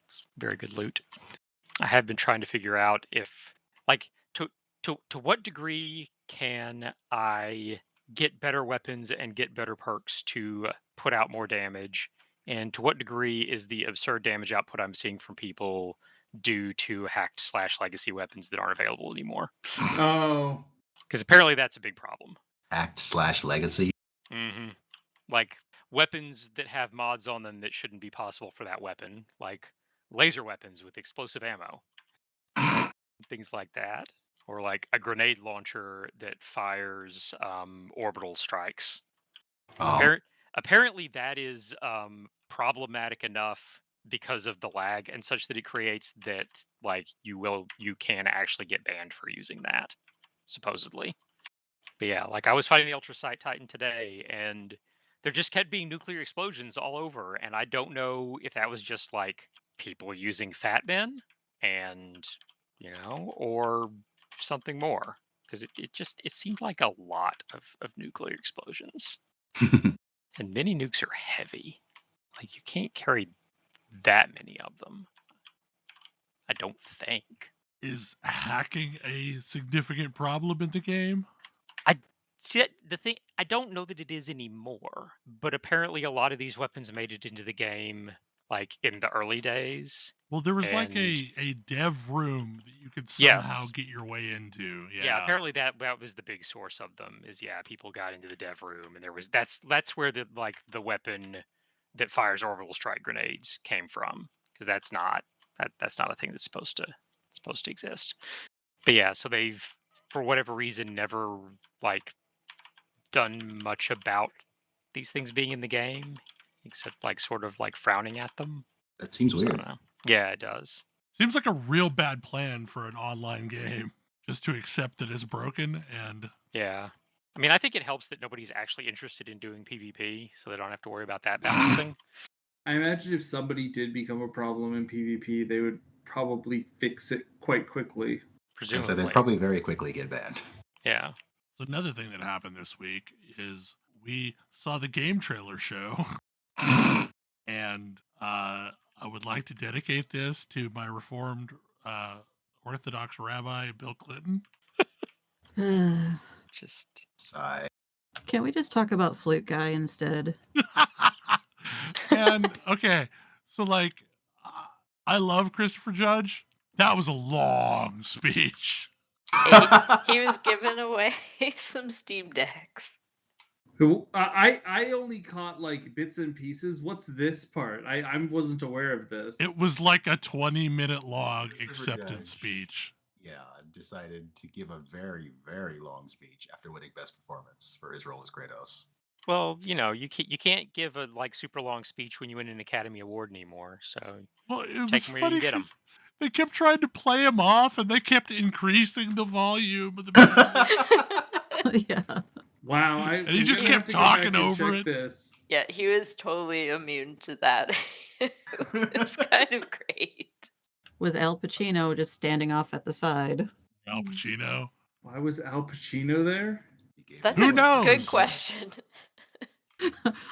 Speaker 5: It's very good loot. I have been trying to figure out if, like, to what degree can I get better weapons and get better perks to put out more damage, and to what degree is the absurd damage output I'm seeing from people due to hacked / legacy weapons that aren't available anymore?
Speaker 4: Oh,
Speaker 5: because apparently that's a big problem.
Speaker 3: Hacked / legacy.
Speaker 5: Mm-hmm. Like weapons that have mods on them that shouldn't be possible for that weapon, like laser weapons with explosive ammo, things like that, or like a grenade launcher that fires orbital strikes. Apparently, that is problematic enough because of the lag and such that it creates that like you can actually get banned for using that, supposedly. But yeah, like I was fighting the Ultrasite Titan today, and there just kept being nuclear explosions all over, and I don't know if that was just like people using Fat Men, and or something more, because it seemed like a lot of nuclear explosions. And mini nukes are heavy. Like you can't carry that many of them, I don't think.
Speaker 1: Is hacking a significant problem in the game?
Speaker 5: See, the thing, I don't know that it is anymore, but apparently a lot of these weapons made it into the game like in the early days.
Speaker 1: Well, there was like a dev room that you could somehow get your way into.
Speaker 5: Yeah, apparently that was the big source of them. Is people got into the dev room, and there was that's where the weapon that fires orbital strike grenades came from, because that's not a thing that's supposed to exist. But yeah, so they've, for whatever reason, never done much about these things being in the game, except sort of frowning at them.
Speaker 3: That seems weird.
Speaker 5: Yeah, it does.
Speaker 1: Seems like a real bad plan for an online game, just to accept that it's broken. And
Speaker 5: yeah, I mean, I think it helps that nobody's actually interested in doing PvP, so they don't have to worry about that balancing.
Speaker 4: I imagine if somebody did become a problem in PvP, they would probably fix it quite quickly.
Speaker 5: Presumably.
Speaker 3: So they'd probably very quickly get banned.
Speaker 5: Yeah.
Speaker 1: So another thing that happened this week is we saw the game trailer show, and I would like to dedicate this to my Reformed Orthodox Rabbi, Bill Clinton.
Speaker 5: Just
Speaker 3: sigh.
Speaker 6: Can't we just talk about Flute Guy instead?
Speaker 1: And okay, so I love Christopher Judge. That was a long speech.
Speaker 2: He was giving away some Steam Decks.
Speaker 4: I only caught bits and pieces. What's this part? I wasn't aware of this.
Speaker 1: It was like a 20-minute long acceptance speech.
Speaker 3: Yeah, decided to give a very, very long speech after winning Best Performance for his role as Kratos.
Speaker 5: Well, you can't give a super long speech when you win an Academy Award anymore. So
Speaker 1: it
Speaker 5: was funny because
Speaker 1: they kept trying to play him off, and they kept increasing the volume of the music.
Speaker 6: Yeah.
Speaker 4: Wow,
Speaker 1: and he just kept talking over it.
Speaker 4: This.
Speaker 2: Yeah, he was totally immune to that. It's kind of great.
Speaker 6: With Al Pacino just standing off at the side.
Speaker 1: Al Pacino?
Speaker 4: Why was Al Pacino there?
Speaker 2: That's
Speaker 1: Who
Speaker 2: a
Speaker 1: knows?
Speaker 2: good question.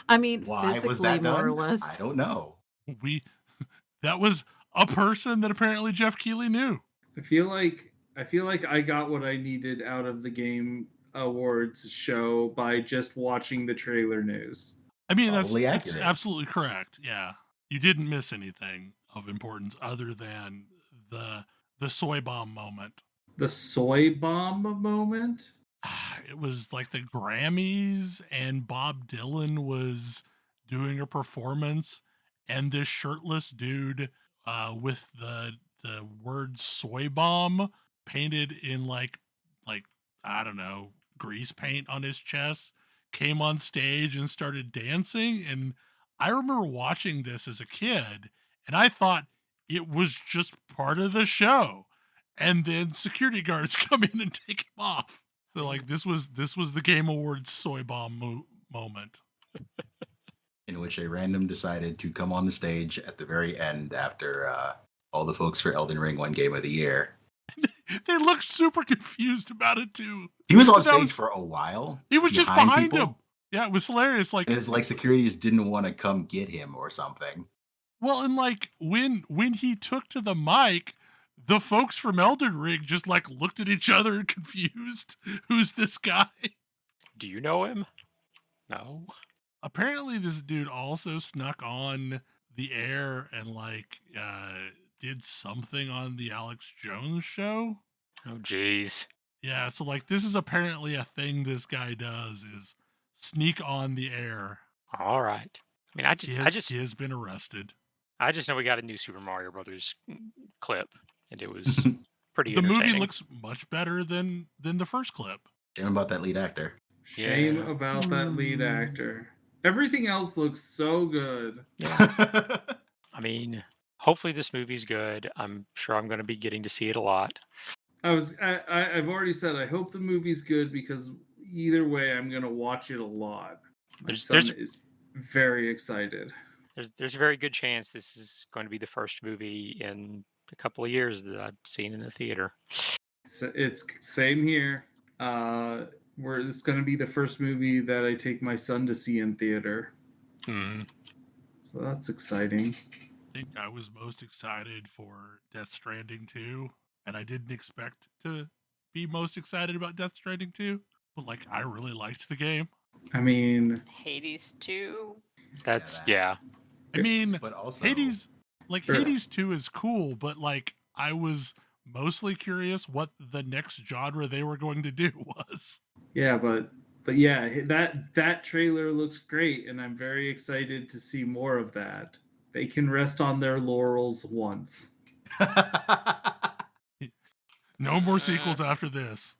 Speaker 6: I mean,
Speaker 3: why
Speaker 6: physically,
Speaker 3: was that
Speaker 6: more
Speaker 3: done?
Speaker 6: or less.
Speaker 3: I don't know.
Speaker 1: That was a person that apparently Jeff Keighley knew.
Speaker 4: I feel like I got what I needed out of the Game Awards show by just watching the trailer news.
Speaker 1: I mean,
Speaker 3: Probably
Speaker 1: that's
Speaker 3: accurate.
Speaker 1: absolutely correct. Yeah, you didn't miss anything of importance other than the soy bomb moment.
Speaker 4: The soy bomb moment?
Speaker 1: It was like the Grammys, and Bob Dylan was doing a performance, and this shirtless dude with the word soy bomb painted in like I don't know, grease paint on his chest came on stage and started dancing. And I remember watching this as a kid, and I thought it was just part of the show, and then security guards come in and take him off. So like this was the Game Awards soy bomb moment.
Speaker 3: In which a random decided to come on the stage at the very end after all the folks for Elden Ring won Game of the Year.
Speaker 1: They look super confused about it too.
Speaker 3: He was on
Speaker 1: That
Speaker 3: stage
Speaker 1: was-
Speaker 3: for a while.
Speaker 1: He was just behind
Speaker 3: people.
Speaker 1: him. Yeah, it was hilarious. Like
Speaker 3: And it's like security just didn't want to come get him or something.
Speaker 1: well, and like when he took to the mic, the folks from Elden Ring just like looked at each other and confused. Who's this guy?
Speaker 5: Do you know him? No.
Speaker 1: Apparently this dude also snuck on the air and like did something on the Alex Jones show.
Speaker 5: Oh, jeez.
Speaker 1: Yeah, so like this is apparently a thing this guy does, is sneak on the air.
Speaker 5: All right. I mean,
Speaker 1: He has been arrested.
Speaker 5: I just know we got a new Super Mario Brothers clip, and it was pretty
Speaker 1: The
Speaker 5: entertaining.
Speaker 1: movie looks much better than the first clip.
Speaker 3: Shame about that lead actor.
Speaker 4: Shame
Speaker 5: Yeah.
Speaker 4: about that lead actor. Everything else looks so good.
Speaker 5: Yeah. I mean, hopefully this movie's good. I'm sure I'm going to be getting to see it a lot.
Speaker 4: I've already said I hope the movie's good because either way I'm gonna watch it a lot. My son is very excited.
Speaker 5: There's a very good chance this is going to be the first movie in a couple of years that I've seen in a theater.
Speaker 4: So it's same here. Where it's gonna be the first movie that I take my son to see in theater. So that's exciting.
Speaker 1: I think I was most excited for Death Stranding 2, and I didn't expect to be most excited about Death Stranding 2, but like I really liked the game.
Speaker 4: I mean,
Speaker 2: Hades 2.
Speaker 5: That's yeah.
Speaker 1: I mean,
Speaker 3: But also
Speaker 1: Hades, like
Speaker 4: Sure.
Speaker 1: Hades 2 is cool, but like I was mostly curious what the next genre they were going to do was.
Speaker 4: yeah, but yeah, that trailer looks great, and I'm very excited to see more of that. They can rest on their laurels once.
Speaker 1: No more sequels after this.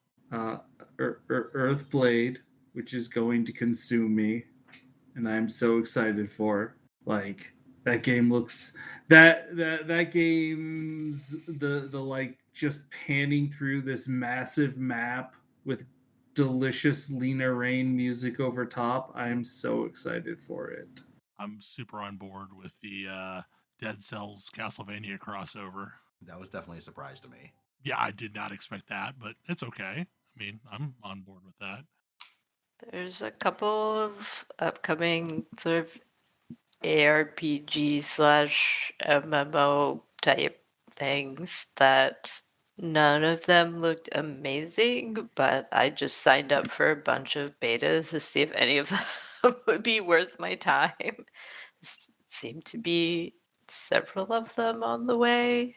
Speaker 4: Earthblade, which is going to consume me, and I'm so excited for. Like that game looks that game's the like just panning through this massive map with delicious Lena Rain music over top. I'm so excited for it.
Speaker 1: I'm super on board with the Dead Cells Castlevania crossover.
Speaker 3: That was definitely a surprise to me.
Speaker 1: Yeah, I did not expect that, but it's okay. I mean, I'm on board with that.
Speaker 2: There's a couple of upcoming sort of ARPG / MMO type things that none of them looked amazing, but I just signed up for a bunch of betas to see if any of them would be worth my time. Seemed to be several of them on the way.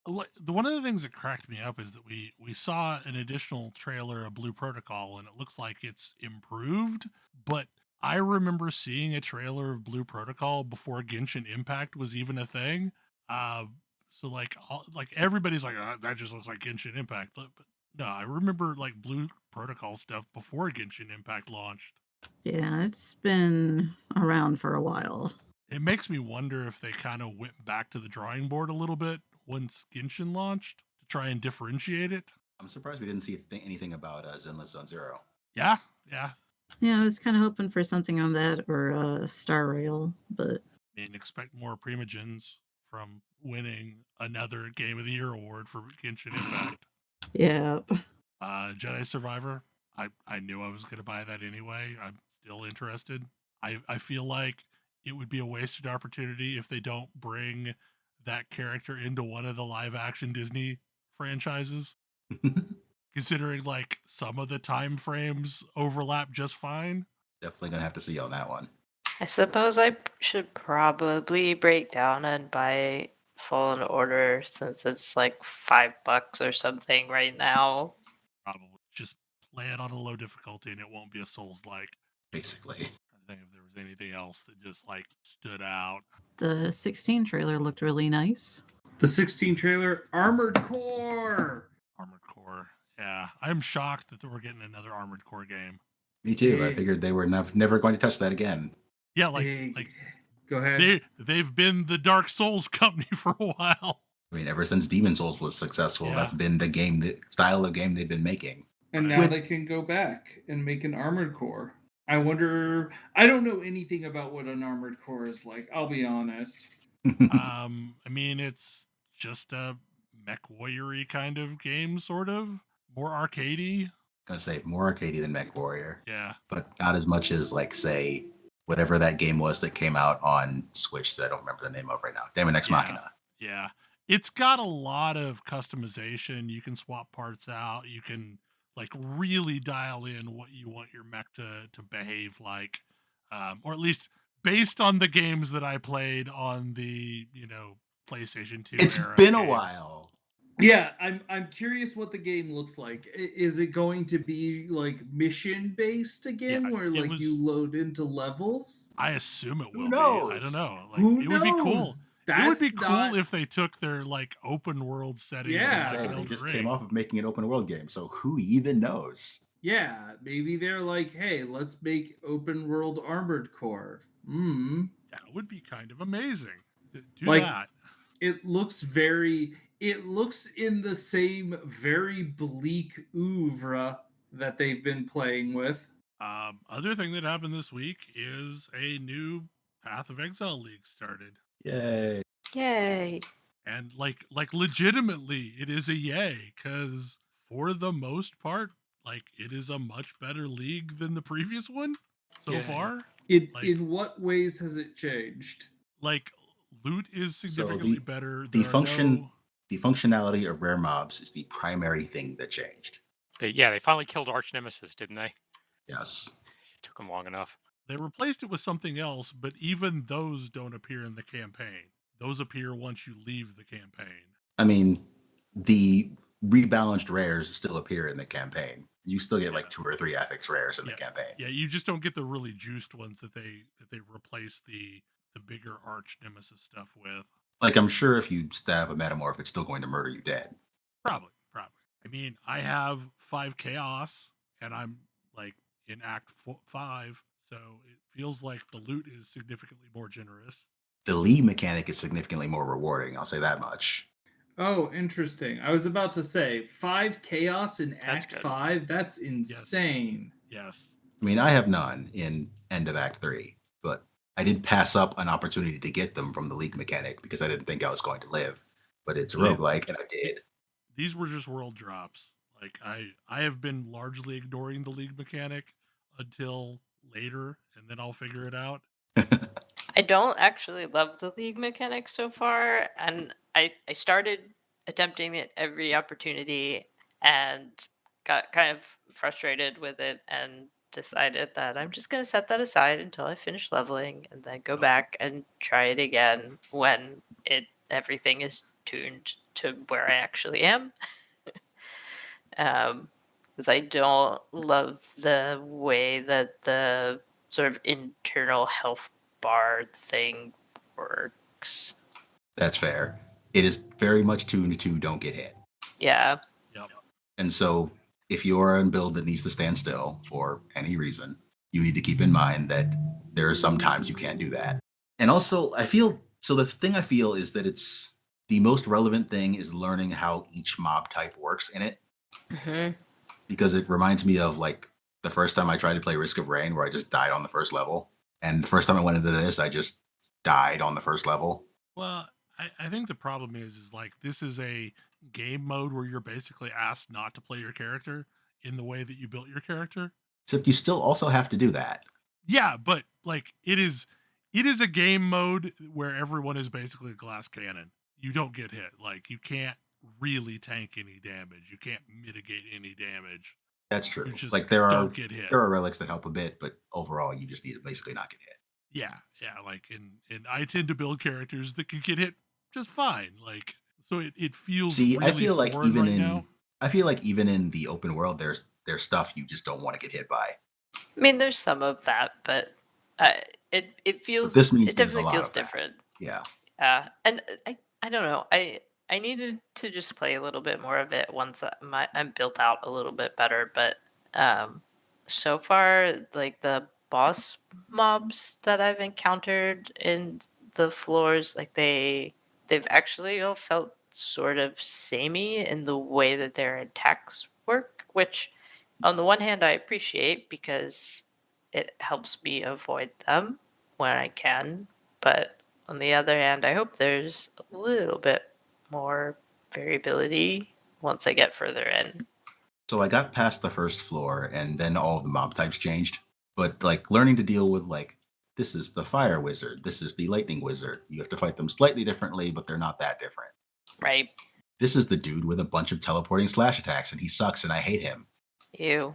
Speaker 1: One of the things that cracked me up is that we saw an additional trailer of Blue Protocol, and it looks like it's improved, but I remember seeing a trailer of Blue Protocol before Genshin Impact was even a thing. So like everybody's like, that just looks like Genshin Impact, but no, I remember like Blue Protocol stuff before Genshin Impact launched.
Speaker 6: Yeah, it's been around for a while.
Speaker 1: It makes me wonder if they kind of went back to the drawing board a little bit once Genshin launched to try and differentiate it.
Speaker 3: I'm surprised we didn't see anything about Zenless Zone Zero.
Speaker 1: Yeah.
Speaker 6: Yeah, I was kind of hoping for something on that or Star Rail, but
Speaker 1: I mean, expect more Primogens from winning another Game of the Year award for Genshin Impact.
Speaker 6: yeah.
Speaker 1: Jedi Survivor. I knew I was going to buy that anyway. I'm still interested. I feel like it would be a wasted opportunity if they don't bring that character into one of the live action Disney franchises, considering like some of the time frames overlap just fine.
Speaker 3: Definitely gonna have to see on that one.
Speaker 2: I suppose I should probably break down and buy Fallen Order since it's like $5 or something right now.
Speaker 1: Probably just play it on a low difficulty and it won't be a Souls-like.
Speaker 3: Basically.
Speaker 1: I think if there was anything else that just like stood out.
Speaker 6: The 16 trailer looked really nice.
Speaker 4: The 16 trailer, Armored Core.
Speaker 1: Armored Core. Yeah, I'm shocked that we're getting another Armored Core game.
Speaker 3: Me too. I
Speaker 4: Big.
Speaker 3: figured they were never going to touch that again.
Speaker 1: Yeah,
Speaker 4: Big.
Speaker 1: like
Speaker 4: Go ahead.
Speaker 1: they've been the Dark Souls company for a while.
Speaker 3: I mean, ever since Demon Souls was successful,
Speaker 1: Yeah.
Speaker 3: that's been the style of game they've been making.
Speaker 4: And now they can go back and make an Armored Core. I wonder. I don't know anything about what an Armored Core is like. I'll be honest.
Speaker 1: I mean, it's just a mech warrior-y kind of game, sort of. More arcadey.
Speaker 3: Gonna say more arcadey than Mech Warrior,
Speaker 1: Yeah.
Speaker 3: but not as much as like say whatever that game was that came out on Switch that I don't remember the name of right now. Damn Ex Machina.
Speaker 1: Yeah. It's got a lot of customization. You can swap parts out. You can like really dial in what you want your mech to behave like. Or at least based on the games that I played on the, PlayStation 2
Speaker 3: It's
Speaker 1: era
Speaker 3: been a
Speaker 1: games.
Speaker 3: while.
Speaker 4: Yeah, I'm curious what the game looks like. Is it going to be like mission based again,
Speaker 1: Yeah,
Speaker 4: where
Speaker 1: it
Speaker 4: like
Speaker 1: was-
Speaker 4: you load into levels?
Speaker 1: I assume it will
Speaker 3: Who
Speaker 1: be. I don't
Speaker 3: knows?
Speaker 1: know. Like,
Speaker 4: Who
Speaker 1: it
Speaker 4: knows?
Speaker 1: would be cool. It would be
Speaker 4: That's
Speaker 1: cool
Speaker 4: not-
Speaker 1: if they took their like open world setting.
Speaker 4: Yeah.
Speaker 1: like
Speaker 3: Say,
Speaker 1: an
Speaker 3: they
Speaker 1: Elden
Speaker 3: just
Speaker 1: Ring.
Speaker 3: came off of making an open world game, so who even knows?
Speaker 4: Yeah, maybe they're like, hey, let's make open world Armored Core.
Speaker 1: That would be kind of amazing. Do
Speaker 4: Like-
Speaker 1: that.
Speaker 4: It looks in the same very bleak oeuvre that they've been playing with.
Speaker 1: Other thing that happened this week is a new Path of Exile league started.
Speaker 3: Yay.
Speaker 2: Yay.
Speaker 1: And like legitimately it is a yay, because for the most part, like it is a much better league than the previous one so
Speaker 5: Yeah.
Speaker 1: far. Like-
Speaker 4: In what ways has it changed?
Speaker 1: Like loot is
Speaker 3: So
Speaker 1: significantly better.
Speaker 3: the
Speaker 1: There are
Speaker 3: function-
Speaker 1: no-
Speaker 3: The functionality of rare mobs is the primary thing that changed.
Speaker 5: They finally killed Arch Nemesis, didn't they?
Speaker 3: Yes.
Speaker 5: It took them long enough.
Speaker 1: They replaced it with something else, but even those don't appear in the campaign. Those appear once you leave the campaign.
Speaker 3: I mean, the rebalanced rares still appear in the campaign. You still get like 2 or 3 affix rares in the campaign.
Speaker 1: Yeah, you just don't get the really juiced ones that they replace the bigger arch nemesis stuff with.
Speaker 3: Like, I'm sure if you stab a metamorph, it's still going to murder you dead.
Speaker 1: Probably. I mean, I have 5 chaos, and I'm like in Act 5, so it feels like the loot is significantly more generous.
Speaker 3: The lead mechanic is significantly more rewarding, I'll say that much.
Speaker 4: Oh, interesting. I was about to say 5 chaos in
Speaker 5: That's
Speaker 4: Act
Speaker 5: good.
Speaker 4: 5. That's insane.
Speaker 1: Yes.
Speaker 3: I mean, I have none in End of Act 3, but I did pass up an opportunity to get them from the league mechanic because I didn't think I was going to live. But it's
Speaker 1: Yeah.
Speaker 3: roguelike, and I did.
Speaker 1: These were just world drops. Like I have been largely ignoring the league mechanic until later, and then I'll figure it out.
Speaker 2: I don't actually love the league mechanics so far, and I started attempting it every opportunity and got kind of frustrated with it and decided that I'm just going to set that aside until I finish leveling and then go back and try it again when everything is tuned to where I actually am. Because I don't love the way that the sort of internal health bar thing works.
Speaker 3: That's fair. It is very much tuned to don't get hit.
Speaker 2: Yeah.
Speaker 1: Yep.
Speaker 3: And so if you're on a build that needs to stand still for any reason, you need to keep in mind that there are some times you can't do that. And also, the thing I feel is that it's the most relevant thing is learning how each mob type works in it.
Speaker 2: Mm-hmm.
Speaker 3: Because it reminds me of like the first time I tried to play Risk of Rain, where I just died on the first level. And the first time I went into this, I just died on the first level.
Speaker 1: Well, I think the problem is like this is a game mode where you're basically asked not to play your character in the way that you built your character.
Speaker 3: Except you still also have to do that.
Speaker 1: Yeah, but like it is a game mode where everyone is basically a glass cannon. you don't get hit. Like, you can't really tank any damage. You can't mitigate any damage.
Speaker 3: That's true.
Speaker 1: You just
Speaker 3: Like there
Speaker 1: don't get hit.
Speaker 3: are relics that help a bit, but overall you just need to basically not get hit.
Speaker 1: Yeah. Like, and I tend to build characters that can get hit just fine. Like, so it feels
Speaker 3: See,
Speaker 1: really
Speaker 3: I feel like
Speaker 1: foreign
Speaker 3: even
Speaker 1: right
Speaker 3: in
Speaker 1: now.
Speaker 3: I feel like even in the open world, there's stuff you just don't want to get hit by.
Speaker 2: I mean, there's some of that, but it feels
Speaker 3: this means
Speaker 2: it
Speaker 3: there's a
Speaker 2: definitely
Speaker 3: lot
Speaker 2: feels
Speaker 3: of that.
Speaker 2: different.
Speaker 3: Yeah.
Speaker 2: And I don't know. I needed to just play a little bit more of it once I'm built out a little bit better. But so far, like the boss mobs that I've encountered in the floors, like they've actually all felt sort of samey in the way that their attacks work, which on the one hand I appreciate because it helps me avoid them when I can, but on the other hand, I hope there's a little bit more variability once I get further in.
Speaker 3: So I got past the first floor and then all of the mob types changed. But like learning to deal with like this is the fire wizard, this is the lightning wizard. You have to fight them slightly differently, but they're not that different.
Speaker 2: Right.
Speaker 3: This is the dude with a bunch of teleporting slash attacks and he sucks and I hate him.
Speaker 2: Ew.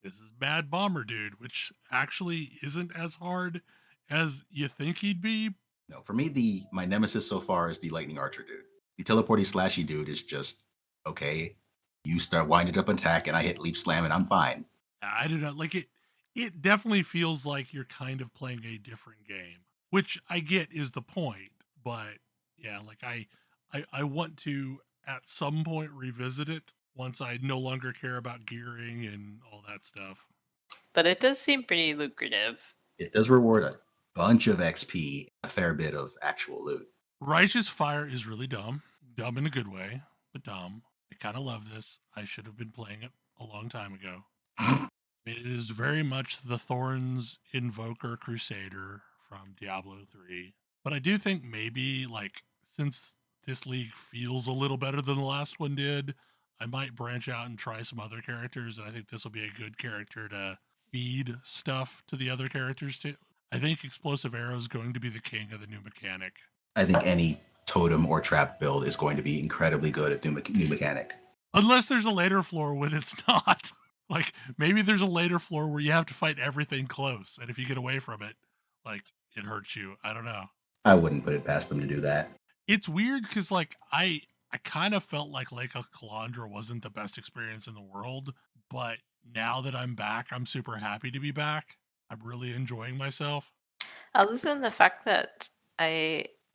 Speaker 1: This is Mad Bomber Dude, which actually isn't as hard as you think he'd be.
Speaker 3: No, for me, my nemesis so far is the lightning archer dude. The teleporting slashy dude is just okay. You start winding up attack and I hit leap slam and I'm fine.
Speaker 1: I don't know. Like it definitely feels like you're kind of playing a different game, which I get is the point. But yeah, like I want to at some point revisit it once I no longer care about gearing and all that stuff.
Speaker 2: But it does seem pretty lucrative.
Speaker 3: It does reward a bunch of XP, a fair bit of actual loot.
Speaker 1: Righteous Fire is really dumb. Dumb in a good way, but dumb. I kind of love this. I should have been playing it a long time ago. It is very much the Thorns Invoker Crusader from Diablo 3. But I do think maybe, like, since this league feels a little better than the last one did, I might branch out and try some other characters. And I think this will be a good character to feed stuff to the other characters too. I think Explosive Arrow is going to be the king of the new mechanic.
Speaker 3: I think any totem or trap build is going to be incredibly good at new mechanic.
Speaker 1: Unless there's a later floor when it's not. Like, maybe there's a later floor where you have to fight everything close, and if you get away from it, like, it hurts you. I don't know.
Speaker 3: I wouldn't put it past them to do that.
Speaker 1: It's weird because, like, I kind of felt like Lake of Calandra wasn't the best experience in the world, but now that I'm back, I'm super happy to be back. I'm really enjoying myself.
Speaker 2: Other than the fact that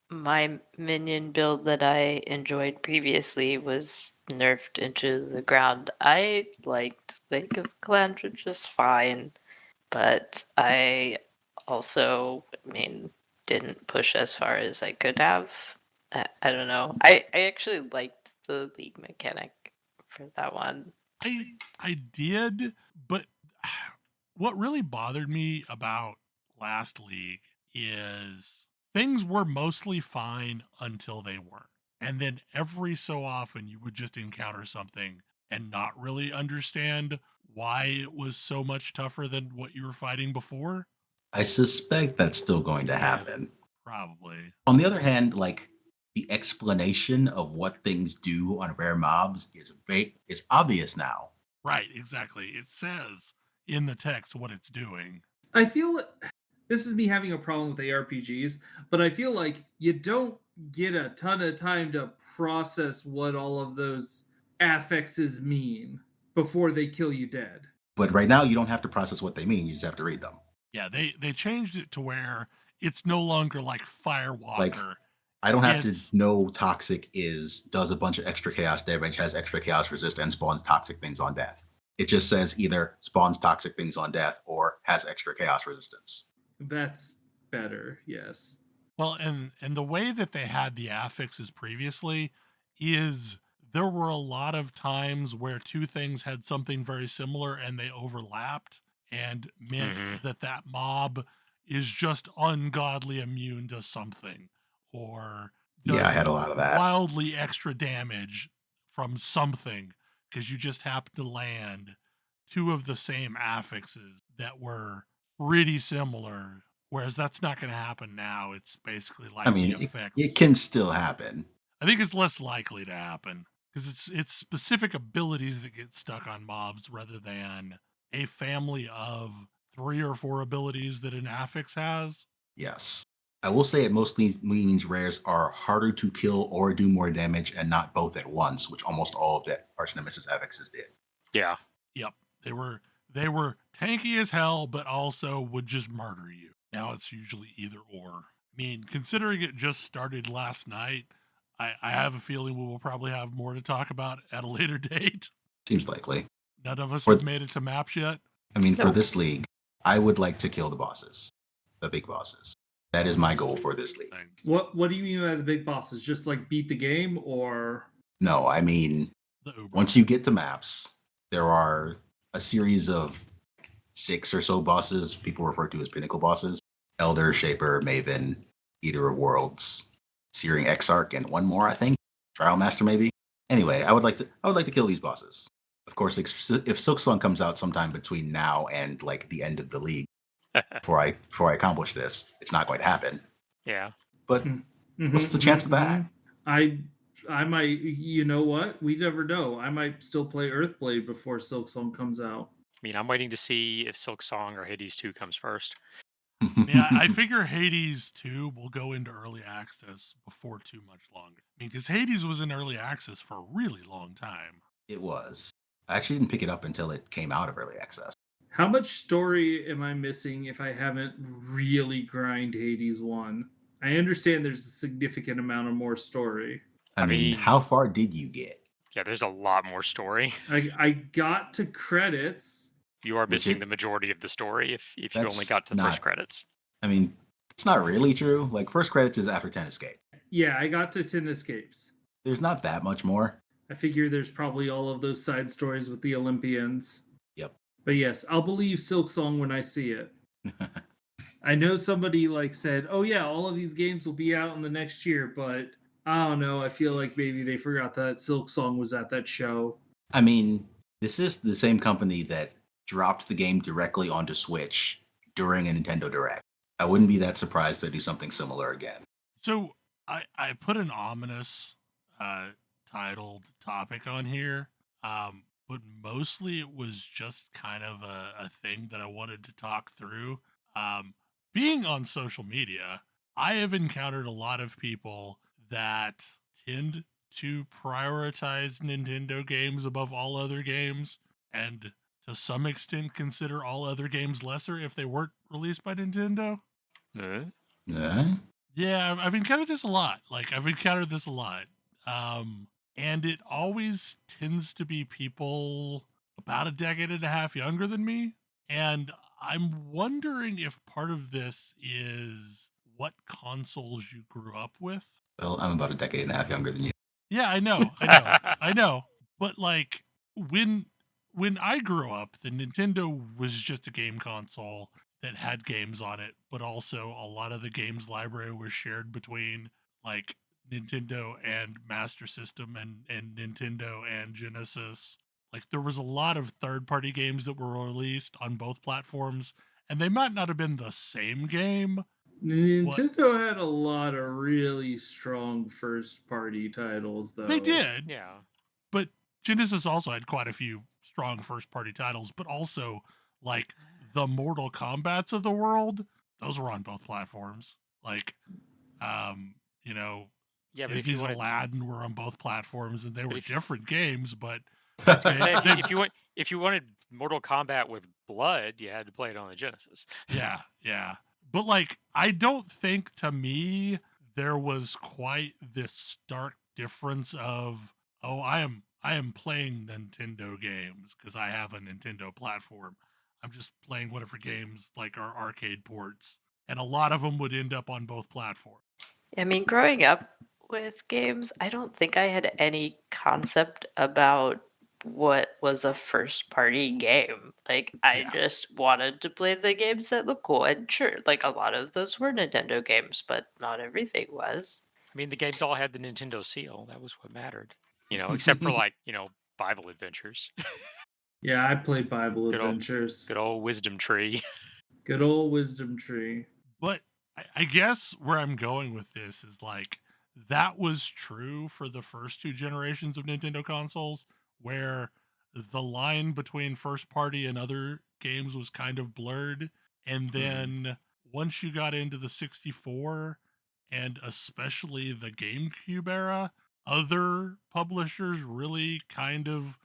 Speaker 2: my minion build that I enjoyed previously was nerfed into the ground, I liked Lake of Calandra just fine, but I also, didn't push as far as I could have. I don't know. I actually liked the league mechanic for that one.
Speaker 1: I did, but what really bothered me about last league is things were mostly fine until they weren't. And then every so often you would just encounter something and not really understand why it was so much tougher than what you were fighting before.
Speaker 3: I suspect that's still going to happen.
Speaker 1: Probably.
Speaker 3: On the other hand, like the explanation of what things do on rare mobs is obvious now.
Speaker 1: Right, exactly. It says in the text what it's doing.
Speaker 4: I feel this is me having a problem with ARPGs, but I feel like you don't get a ton of time to process what all of those affixes mean before they kill you dead.
Speaker 3: But right now, you don't have to process what they mean. You just have to read them.
Speaker 1: Yeah, they changed it to where it's no longer like Firewalker.
Speaker 3: Like, I don't have to know Toxic does a bunch of extra chaos damage, has extra chaos resist, and spawns toxic things on death. It just says either spawns toxic things on death or has extra chaos resistance.
Speaker 4: That's better, yes.
Speaker 1: Well, and the way that they had the affixes previously is there were a lot of times where two things had something very similar and they overlapped and meant that mob is just ungodly immune to something or does
Speaker 3: I had a lot of that.
Speaker 1: Wildly extra damage from something because you just happened to land two of the same affixes that were pretty similar Whereas that's not going to happen now. It's basically
Speaker 3: I
Speaker 1: likely
Speaker 3: mean,
Speaker 1: effects.
Speaker 3: it can still happen.
Speaker 1: I think it's less likely to happen because it's specific abilities that get stuck on mobs rather than a family of 3 or 4 abilities that an affix has.
Speaker 3: Yes. I will say it mostly means rares are harder to kill or do more damage and not both at once, which almost all of the arch nemesis affixes did.
Speaker 5: Yeah.
Speaker 1: Yep. They were tanky as hell, but also would just murder you. Now it's usually either or. I mean, considering it just started last night, I have a feeling we will probably have more to talk about at a later date.
Speaker 3: Seems likely.
Speaker 1: None of us
Speaker 3: For-
Speaker 1: have made it to maps yet.
Speaker 3: I mean, for
Speaker 2: Nope.
Speaker 3: this league, I would like to kill the bosses, the big bosses. That is my goal for this league.
Speaker 1: Thing.
Speaker 4: What do you mean by the big bosses? Just like beat the game, or
Speaker 3: No, I mean,
Speaker 1: The Uber.
Speaker 3: once you get to maps, there are a series of 6 or so bosses people refer to as pinnacle bosses: Elder, Shaper, Maven, Eater of Worlds, Searing Exarch, and one more, I think. Trial Master, maybe. Anyway, I would like to kill these bosses. Of course, if Silksong comes out sometime between now and like the end of the league, before I accomplish this, it's not going to happen.
Speaker 5: Yeah.
Speaker 3: But what's the chance of that?
Speaker 4: I might, you know what? We never know. I might still play Earthblade before Silksong comes out.
Speaker 5: I mean, I'm waiting to see if Silk Song or Hades 2 comes first.
Speaker 1: Yeah, I figure Hades 2 will go into early access before too much longer. I mean, because Hades was in early access for a really long time.
Speaker 3: It was. I actually didn't pick it up until it came out of early access.
Speaker 4: How much story am I missing if I haven't really grind Hades 1? I understand there's a significant amount of more story.
Speaker 3: I mean, how far did you get?
Speaker 5: Yeah, there's a lot more story.
Speaker 4: I got to credits.
Speaker 5: You are missing the majority of the story if you only
Speaker 3: That's
Speaker 5: got to
Speaker 3: not-
Speaker 5: first credits.
Speaker 3: I mean, it's not really true. Like, first credits is after 10 Escape.
Speaker 4: Yeah, I got to 10 Escapes.
Speaker 3: There's not that much more.
Speaker 4: I figure there's probably all of those side stories with the Olympians.
Speaker 3: Yep.
Speaker 4: But yes, I'll believe Silksong when I see it. I know somebody like said, "Oh yeah, all of these games will be out in the next year," but I don't know. I feel like maybe they forgot that Silksong was at that show.
Speaker 3: I mean, this is the same company that dropped the game directly onto Switch during a Nintendo Direct. I wouldn't be that surprised to do something similar again.
Speaker 1: So I put an ominous titled topic on here, but mostly it was just kind of a thing that I wanted to talk through. Being on social media, I have encountered a lot of people that tend to prioritize Nintendo games above all other games, and to some extent consider all other games lesser if they weren't released by Nintendo. Yeah, I've encountered this a lot. And it always tends to be people about a decade and a half younger than me. And I'm wondering if part of this is what consoles you grew up with.
Speaker 3: Well, I'm about a decade and a half younger than you.
Speaker 1: Yeah, I know. But like when I grew up, the Nintendo was just a game console that had games on it, but also a lot of the games library was shared between like Nintendo and Master System and Nintendo and Genesis. Like there was a lot of third-party games that were released on both platforms, and they might not have been the same game.
Speaker 4: Nintendo had a lot of really strong first-party titles, though.
Speaker 1: They did.
Speaker 5: Yeah.
Speaker 1: But Genesis also had quite a few strong first-party titles, but also like the Mortal Kombats of the world, those were on both platforms. Like, you know,
Speaker 5: Yeah, but
Speaker 1: Disney's Aladdin were on both platforms, and they were different games. But
Speaker 5: I was gonna say, if you wanted Mortal Kombat with blood, you had to play it on the Genesis.
Speaker 1: yeah. But like, I don't think to me there was quite this stark difference of, oh, I am playing Nintendo games because I have a Nintendo platform. I'm just playing whatever games like our arcade ports, and a lot of them would end up on both platforms.
Speaker 2: I mean, growing up with games, I don't think I had any concept about what was a first party game. Like, I just wanted to play the games that look cool. And sure, like a lot of those were Nintendo games, but not everything was.
Speaker 5: I mean, the games all had the Nintendo seal. That was what mattered. You know, except for like, Bible Adventures.
Speaker 4: Yeah, I played Bible
Speaker 5: Good old-
Speaker 4: Adventures.
Speaker 5: Good old Wisdom Tree.
Speaker 4: Good old Wisdom Tree.
Speaker 1: But I guess where I'm going with this is like that was true for the first two generations of Nintendo consoles, where the line between first party and other games was kind of blurred. And then once you got into the 64 and especially the GameCube era, other publishers really kind of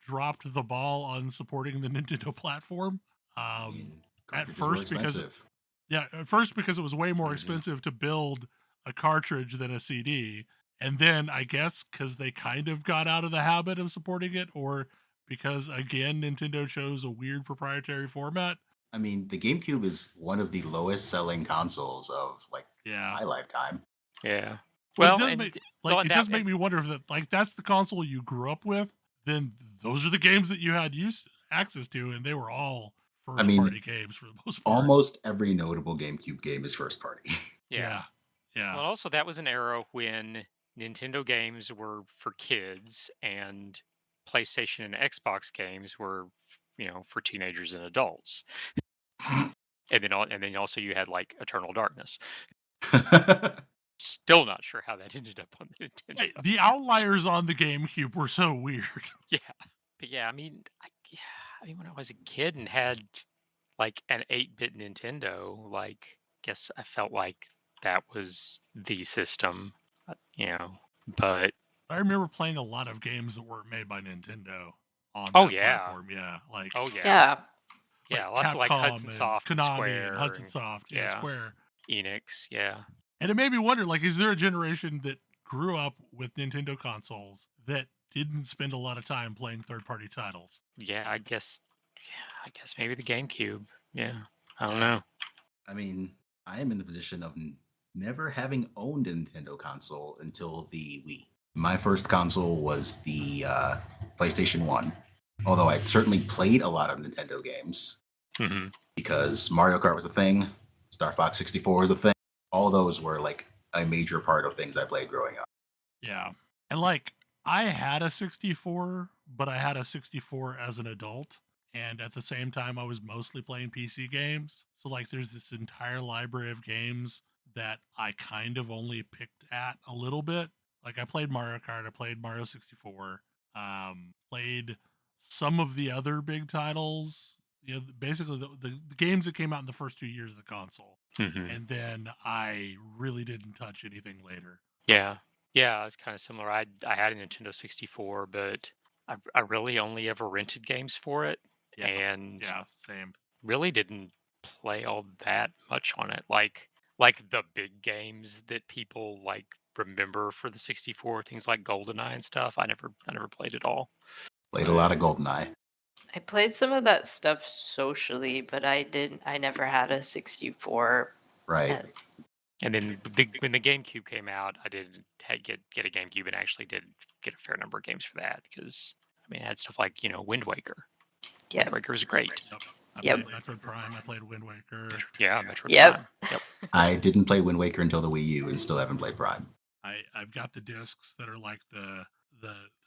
Speaker 1: dropped the ball on supporting the Nintendo platform.
Speaker 3: I mean,
Speaker 1: At
Speaker 3: cartridges were
Speaker 1: first, because
Speaker 3: expensive.
Speaker 1: at first because it was way more
Speaker 3: Mhm.
Speaker 1: expensive to build a cartridge than a CD, and then I guess because they kind of got out of the habit of supporting it, or because again Nintendo chose a weird proprietary format.
Speaker 3: I mean, the GameCube is one of the lowest selling consoles of like
Speaker 1: Yeah,
Speaker 3: my lifetime.
Speaker 5: Yeah.
Speaker 1: well,
Speaker 5: Well, and
Speaker 1: it does make me wonder if that like that's the console you grew up with. Then those are the games that you had access to, and they were all
Speaker 3: I
Speaker 1: first
Speaker 3: mean,
Speaker 1: party games for the most part.
Speaker 3: almost every notable GameCube game is first party.
Speaker 5: yeah.
Speaker 1: Yeah.
Speaker 5: Well, also that was an era when Nintendo games were for kids and PlayStation and Xbox games were, for teenagers and adults. And then also you had like Eternal Darkness. Still not sure how that ended up on the Nintendo.
Speaker 1: The outliers on the GameCube were so weird.
Speaker 5: Yeah, but yeah, I mean, when I was a kid and had like an 8-bit Nintendo, like, guess I felt like that was the system, But
Speaker 1: I remember playing a lot of games that weren't made by Nintendo on
Speaker 5: oh
Speaker 1: that
Speaker 5: yeah,
Speaker 1: platform. Yeah, like
Speaker 5: oh yeah,
Speaker 2: Yeah.
Speaker 5: yeah,
Speaker 1: like
Speaker 5: lots of like
Speaker 1: Capcom
Speaker 5: Hudson
Speaker 1: and
Speaker 5: Soft and
Speaker 1: Konami and
Speaker 5: Square
Speaker 1: Hudson
Speaker 5: and
Speaker 1: Soft. Yeah,
Speaker 5: yeah,
Speaker 1: Square.
Speaker 5: Enix, yeah.
Speaker 1: And it made me wonder, like, is there a generation that grew up with Nintendo consoles that didn't spend a lot of time playing third-party titles?
Speaker 5: Yeah, I guess maybe the GameCube. Yeah, I don't know.
Speaker 3: I mean, I am in the position of never having owned a Nintendo console until the Wii. My first console was the PlayStation 1, although I certainly played a lot of Nintendo games
Speaker 5: Hmm.
Speaker 3: because Mario Kart was a thing, Star Fox 64 was a thing. All those were like a major part of things I played growing up.
Speaker 1: Yeah. And like I had a 64, but I had a 64 as an adult. And at the same time, I was mostly playing PC games. So like there's this entire library of games that I kind of only picked at a little bit. Like I played Mario Kart, I played Mario 64, played some of the other big titles. You know, basically the games that came out in the first 2 years of the console.
Speaker 5: Hmm.
Speaker 1: And then I really didn't touch anything later.
Speaker 5: Yeah, yeah, it's kind of similar. I had a Nintendo 64, but I really only ever rented games for it,
Speaker 1: Yeah.
Speaker 5: and
Speaker 1: Yeah, same.
Speaker 5: really didn't play all that much on it. Like the big games that people like remember for the 64, things like GoldenEye and stuff. I never played it all.
Speaker 3: Played a lot of GoldenEye.
Speaker 2: I played some of that stuff socially, but I never had a 64.
Speaker 3: Right.
Speaker 5: And then when the GameCube came out, I did get a GameCube and actually did get a fair number of games for that because I mean it had stuff like Wind Waker.
Speaker 2: Yeah.
Speaker 5: Wind Waker was great.
Speaker 1: Yep. I
Speaker 2: Yep.
Speaker 1: played Metroid Prime. I played Wind Waker.
Speaker 5: Yeah, Metroid
Speaker 2: Yep.
Speaker 5: Prime. Yep.
Speaker 3: I didn't play Wind Waker until the Wii U and still haven't played Prime.
Speaker 1: I've got the discs that are like the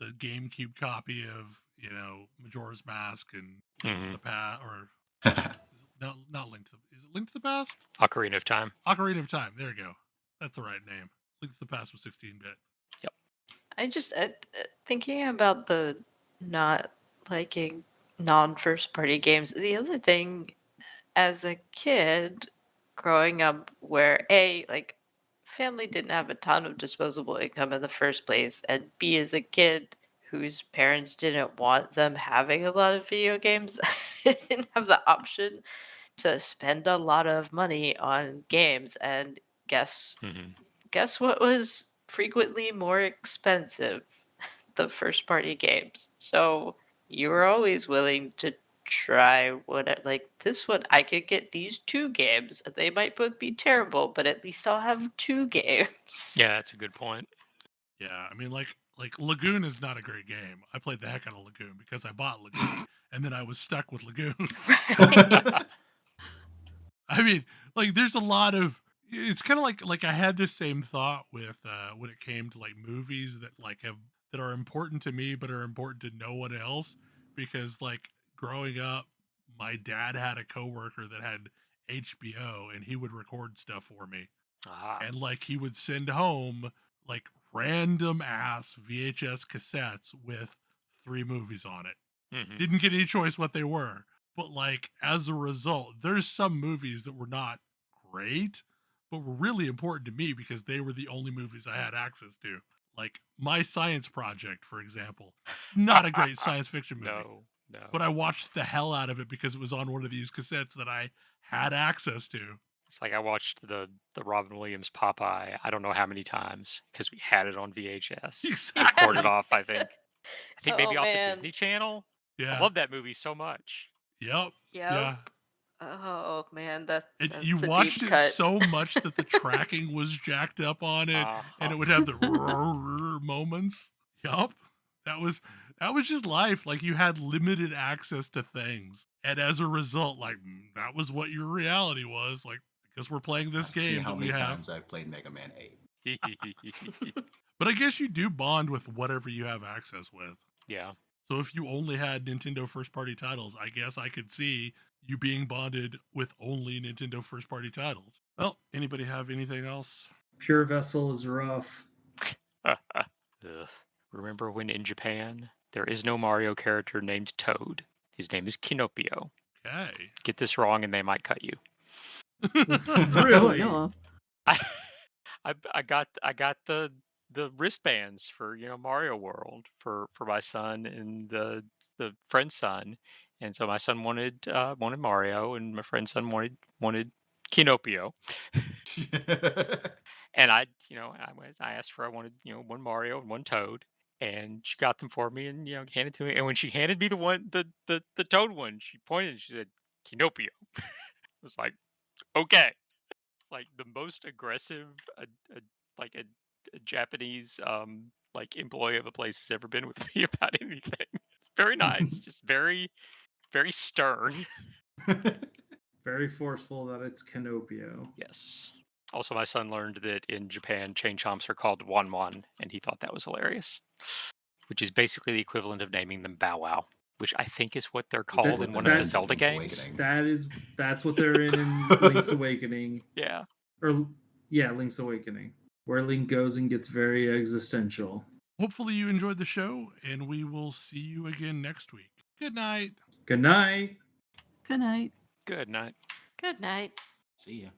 Speaker 1: GameCube copy of Majora's Mask and Link to the Past, or no, not Link to the. Is it Link to the Past?
Speaker 5: Ocarina of Time.
Speaker 1: Ocarina of Time. There you go. That's the right name. Link to the Past was 16-bit.
Speaker 5: Yep.
Speaker 2: I just thinking about the not liking non-first party games. The other thing, as a kid growing up, where like family didn't have a ton of disposable income in the first place, and B, as a kid whose parents didn't want them having a lot of video games, didn't have the option to spend a lot of money on games. And guess what was frequently more expensive? The first party games. So you were always willing to try this one. I could get these 2 games. They might both be terrible, but at least I'll have 2 games.
Speaker 5: Yeah, that's a good point.
Speaker 1: Yeah, I mean, like Lagoon is not a great game. I played the heck out of Lagoon because I bought Lagoon, and then I was stuck with Lagoon. I mean, like, there's a lot of. It's kind of like I had this same thought with when it came to like movies that that are important to me but are important to no one else, because like growing up, my dad had a coworker that had HBO, and he would record stuff for me.
Speaker 5: Ah.
Speaker 1: And like he would send home like random ass VHS cassettes with 3 movies on it.
Speaker 5: Mhm.
Speaker 1: Didn't get any choice what they were. But like as a result, there's some movies that were not great, but were really important to me because they were the only movies I had access to. Like My Science Project, for example. Not a great science fiction movie.
Speaker 5: No.
Speaker 1: But I watched the hell out of it because it was on one of these cassettes that I had access to.
Speaker 5: It's like I watched the Robin Williams Popeye. I don't know how many times because we had it on VHS.
Speaker 1: Exactly.
Speaker 5: Recorded off. I think maybe
Speaker 2: Oh,
Speaker 5: off the
Speaker 2: man.
Speaker 5: Disney Channel. I
Speaker 1: Yeah.
Speaker 5: love that movie so much.
Speaker 1: Yep.
Speaker 2: Yep.
Speaker 1: Yeah.
Speaker 2: Oh man, that's
Speaker 1: You
Speaker 2: a
Speaker 1: watched
Speaker 2: deep
Speaker 1: it
Speaker 2: cut.
Speaker 1: so much that the tracking was jacked up on it, and it would have the moments. Yup. That was just life. Like you had limited access to things, and as a result, like that was what your reality was. Like because we're playing this
Speaker 3: Ask me
Speaker 1: game
Speaker 3: how
Speaker 1: that we
Speaker 3: many
Speaker 1: have.
Speaker 3: times I've played Mega Man 8.
Speaker 1: But I guess you do bond with whatever you have access with.
Speaker 5: Yeah.
Speaker 1: So if you only had Nintendo first-party titles, I guess I could see you being bonded with only Nintendo first-party titles. Well, anybody have anything else?
Speaker 4: Pure Vessel is rough.
Speaker 5: Ugh. Remember when in Japan there is no Mario character named Toad? His name is Kinopio.
Speaker 1: Okay.
Speaker 5: Get this wrong and they might cut you.
Speaker 4: Really?
Speaker 6: No.
Speaker 5: I got the wristbands for Mario World for my son and the friend's son, and so my son wanted Mario and my friend's son wanted Kinopio, and I asked for I wanted one Mario and one Toad, and she got them for me and handed to me, and when she handed me the Toad one, she pointed and she said Kinopio. I was like, okay. Like the most aggressive like a Japanese like employee of a place has ever been with me about anything. Very nice, just very stern.
Speaker 4: Very forceful that it's Kinopio.
Speaker 5: Yes. Also, my son learned that in Japan, chain chomps are called Wanwan, and he thought that was hilarious. Which is basically the equivalent of naming them Bow Wow, which I think is what they're called in one of the Zelda games.
Speaker 4: That's what they're in Link's Awakening.
Speaker 5: Yeah.
Speaker 4: Link's Awakening, where Link goes and gets very existential.
Speaker 1: Hopefully you enjoyed the show, and we will see you again next week. Good night.
Speaker 4: Good night.
Speaker 6: Good night.
Speaker 5: Good night.
Speaker 2: Good night.
Speaker 3: See ya.